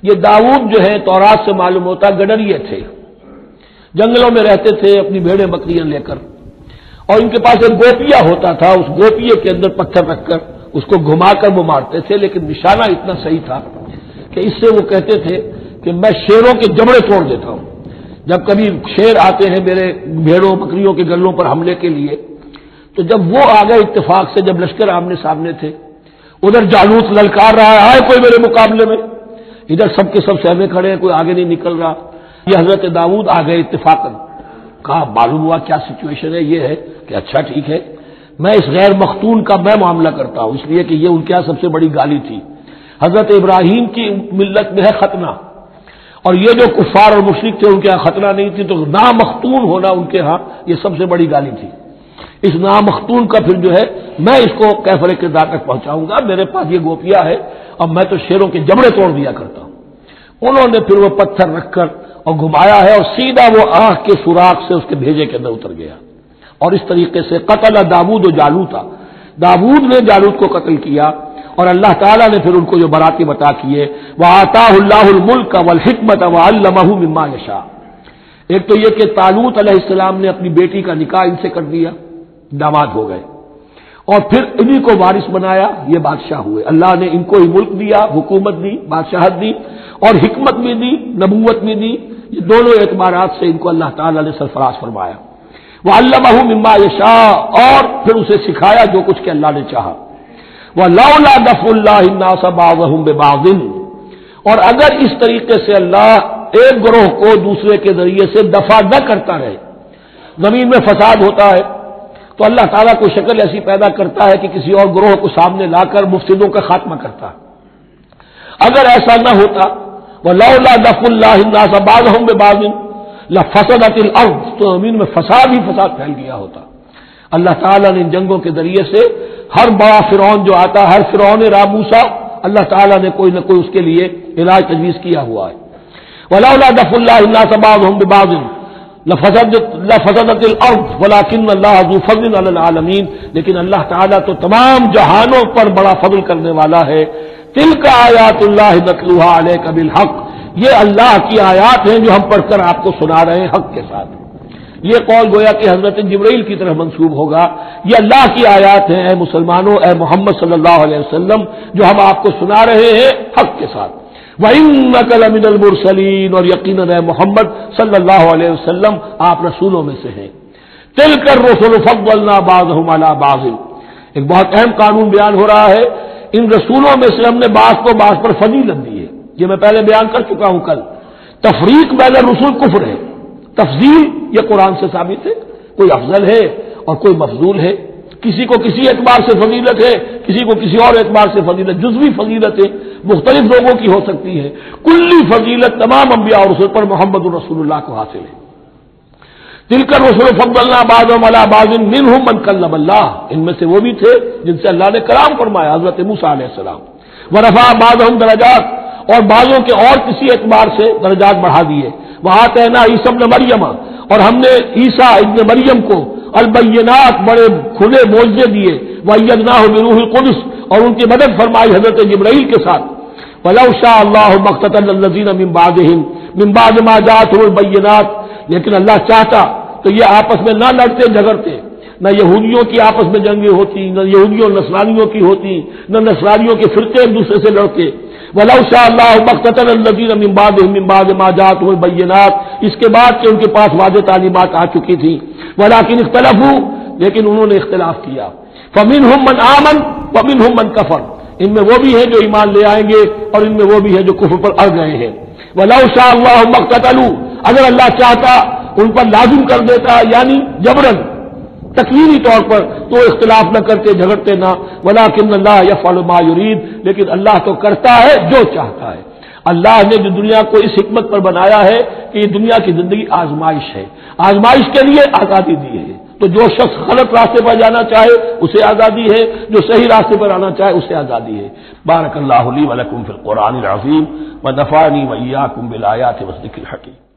یہ داؤد جو ہے تورات سے معلوم ہوتا گڈریے تھے، جنگلوں میں رہتے تھے اپنی بھیڑیں بکریاں لے کر، اور ان کے پاس ایک گوپیا ہوتا تھا، اس گوپیے کے اندر پتھر رکھ کر اس کو گھما کر وہ مارتے تھے، لیکن نشانہ اتنا صحیح تھا کہ اس سے وہ کہتے تھے کہ میں شیروں کے جبڑے توڑ دیتا ہوں۔ جب کبھی شیر آتے ہیں میرے بھیڑوں بکریوں کے گلوں پر حملے کے لیے، تو جب وہ آ گئے اتفاق سے، جب لشکر آمنے سامنے تھے، ادھر جالوت للکار رہا ہے آئے کوئی میرے مقابلے میں، ادھر سب کے سب سہمے کھڑے ہیں، کوئی آگے نہیں نکل رہا۔ یہ حضرت داؤد آ گئے اتفاقاً، کہا معلوم ہوا کیا سچویشن ہے، یہ ہے کہ اچھا ٹھیک ہے، میں اس غیر مختون کا میں معاملہ کرتا ہوں، اس لیے کہ یہ ان کے یہاں سب سے بڑی گالی تھی۔ حضرت ابراہیم کی ملت میں ہے ختنہ، اور یہ جو کفار اور مشرک تھے ان کے یہاں ختنہ نہیں تھی، تو نامختون ہونا ان کے ہاں یہ سب سے بڑی گالی تھی۔ اس نامختون کا پھر جو ہے میں اس کو کیفر کردار تک پہنچاؤں گا، میرے پاس یہ گوپیا ہے اور میں تو شیروں کے جبڑے توڑ دیا کرتا ہوں۔ انہوں نے پھر وہ پتھر رکھ کر اور گھمایا ہے، اور سیدھا وہ آنکھ کے سوراخ سے اس کے بھیجے کے اندر اتر گیا، اور اس طریقے سے قتل داؤد و جالوت، داؤد نے جالوت کو قتل کیا، اور اللہ تعالیٰ نے پھر ان کو جو براتی عطا کیے، وَآتَاهُ اللَّهُ الْمُلْكَ وَالْحِكْمَةَ وَعَلَّمَهُ مِمَّا يَشَاءُ۔ ایک تو یہ کہ طالوت علیہ السلام نے اپنی بیٹی کا نکاح ان سے کر دیا، داماد ہو گئے، اور پھر انہی کو وارث بنایا، یہ بادشاہ ہوئے۔ اللہ نے ان کو ہی ملک دیا، حکومت دی، بادشاہت دی، اور حکمت بھی دی، نبوت بھی دی، یہ دونوں اعتبارات سے ان کو اللہ تعالیٰ نے سرفراز فرمایا۔ وَعَلَّمَهُ مِمَّا يَشَاءُ، اور پھر اسے سکھایا جو کچھ کہ اللہ نے چاہا۔ وَلَوْلَا دَفْعُ اللَّهِ النَّاسَ بَعْضَهُم بِبَعْضٍ، اور اگر اس طریقے سے اللہ ایک گروہ کو دوسرے کے ذریعے سے دفع نہ کرتا رہے، زمین میں فساد ہوتا ہے تو اللہ تعالیٰ کو شکل ایسی پیدا کرتا ہے کہ کسی اور گروہ کو سامنے لا کر مفسدوں کا خاتمہ کرتا ہے۔ اگر ایسا نہ ہوتا، وَلَوْلَا دَفْعُ اللَّهِ النَّاسَ بَعْضَهُم بِبَعْضٍ لَفَسَدَتِ الْأَرْضُ، تو زمین میں فساد ہی فساد پھیل گیا ہوتا۔ اللہ تعالیٰ نے ان جنگوں کے ذریعے سے ہر بڑا فرعون جو آتا، ہر فرعون موسیٰ، اللہ تعالیٰ نے کوئی نہ کوئی اس کے لیے علاج تجویز کیا ہوا ہے۔ وَلَوْلَا دَفْعُ اللَّهِ النَّاسَ بَعْضَهُم بِبَعْضٍ لَفَسَدَتِ الْأَرْضُ وَلَٰكِنَّ اللَّهَ ذُو فَضْلٍ عَلَى الْعَالَمِينَ، لیکن اللہ تعالیٰ تو تمام جہانوں پر بڑا فضل کرنے والا ہے۔ تِلْكَ آیاتُ اللَّهِ نَتْلُوهَا عَلَيْكَ بِالْحَقِّ، یہ اللہ کی آیات ہیں جو ہم پڑھ کر آپ کو سنا رہے ہیں حق کے ساتھ۔ یہ قول گویا کہ حضرت جبرائیل کی طرف منسوب ہوگا، یہ اللہ کی آیات ہیں اے مسلمانوں، اے محمد صلی اللہ علیہ وسلم، جو ہم آپ کو سنا رہے ہیں حق کے ساتھ۔ وَإِنَّكَ لَمِنَ الْمُرْسَلِينَ، اور یقیناً اے محمد صلی اللہ علیہ وسلم آپ رسولوں میں سے ہیں۔ تِلْكَ الرُّسُلُ فَضَّلْنَا بَعْضَهُمْ عَلَى بَعْضٍ، ایک بہت اہم قانون بیان ہو رہا ہے، ان رسولوں میں سے ہم نے بعض کو بعض پر فضیلت دی ہے۔ یہ میں پہلے بیان کر چکا ہوں کل، تفریق بین الرسل کفر ہے، تفضیل یہ قرآن سے ثابت ہے، کوئی افضل ہے اور کوئی مفضول ہے، کسی کو کسی اعتبار سے فضیلت ہے، کسی کو کسی اور اعتبار سے فضیلت، جزوی فضیلت ہے مختلف لوگوں کی ہو سکتی ہے، کلی فضیلت تمام انبیاء اور رسل پر محمد الرسول اللہ کو حاصل ہے۔ تِلْكَ الرُّسُلُ فَضَّلْنَا بَعْضَهُمْ عَلَى بَعْضٍ مِّنْهُم مَّن كَلَّمَ اللَّهُ، ان میں سے وہ بھی تھے جن سے اللہ نے کلام فرمایا، حضرت موسیٰ علیہ السلام۔ وَرَفَعَ بَعْضَهُمْ درجات، اور بعضوں کے اور کسی اعتبار سے درجات بڑھا دیے۔ وَآتَيْنَا عِیسیٰ ابْنَ مَرْیَمَ، اور ہم نے عیسیٰ ابن مریم کو البینات بڑے کھلے معجزے دیے، وَأَیَّدْنَاهُ بِرُوحِ الْقُدُسِ، اور ان کی مدد فرمائی حضرت جبرائیل کے ساتھ۔ وَلَوْ شَاءَ اللَّهُ مَا اقْتَتَلَ الَّذِينَ مِن بَعْدِ مَا جَاءَتْهُمُ الْبَیِّنَاتُ، لیکن اللہ چاہتا تو یہ آپس میں نہ لڑتے جھگڑتے، نہ یہودیوں کی آپس میں جنگیں ہوتی، نہ یہودیوں اور نصرانیوں کی ہوتی، نہ نصرانیوں کے فرقے ایک دوسرے سے لڑتے۔ وَلَوْ شَاءَ اللَّهُ مَا اقْتَتَلَ الَّذِينَ مِن بَعْدِ مَا جَاءَتْهُمُ الْبَیِّنَاتُ، اس کے بعد کہ ان کے پاس واضح تعلیمات آ چکی تھیں۔ وَلَٰكِنِ اخْتَلَفُوا، لیکن انہوں نے اختلاف کیا۔ فَمِنْهُم مَّنْ آمَنَ وَمِنْهُم مَّنْ كَفَرَ، ان میں وہ بھی ہیں جو ایمان لے آئیں گے اور ان میں وہ بھی ہیں جو کفر پر اڑ گئے ہیں۔ وَلَوْ شَاءَ اللَّهُ مَا اقْتَتَلُوا، اگر اللہ چاہتا ان پر لازم کر دیتا، یعنی جبرن تکوینی طور پر، تو اختلاف نہ کرتے جھگڑتے نہ۔ وَلَٰكِنَّ اللَّهَ يَفْعَلُ مَا يُرِيدُ، لیکن اللہ تو کرتا ہے جو چاہتا ہے۔ اللہ نے جو دنیا کو اس حکمت پر بنایا ہے کہ یہ دنیا کی زندگی آزمائش ہے، آزمائش کے لیے آزادی دی ہے، تو جو شخص غلط راستے پر جانا چاہے اسے آزادی ہے، جو صحیح راستے پر آنا چاہے اسے آزادی ہے۔ بارک اللہ لی و لکم فی القرآن العظیم و نفعنی و ایاکم بالآیات والذکر الحکیم۔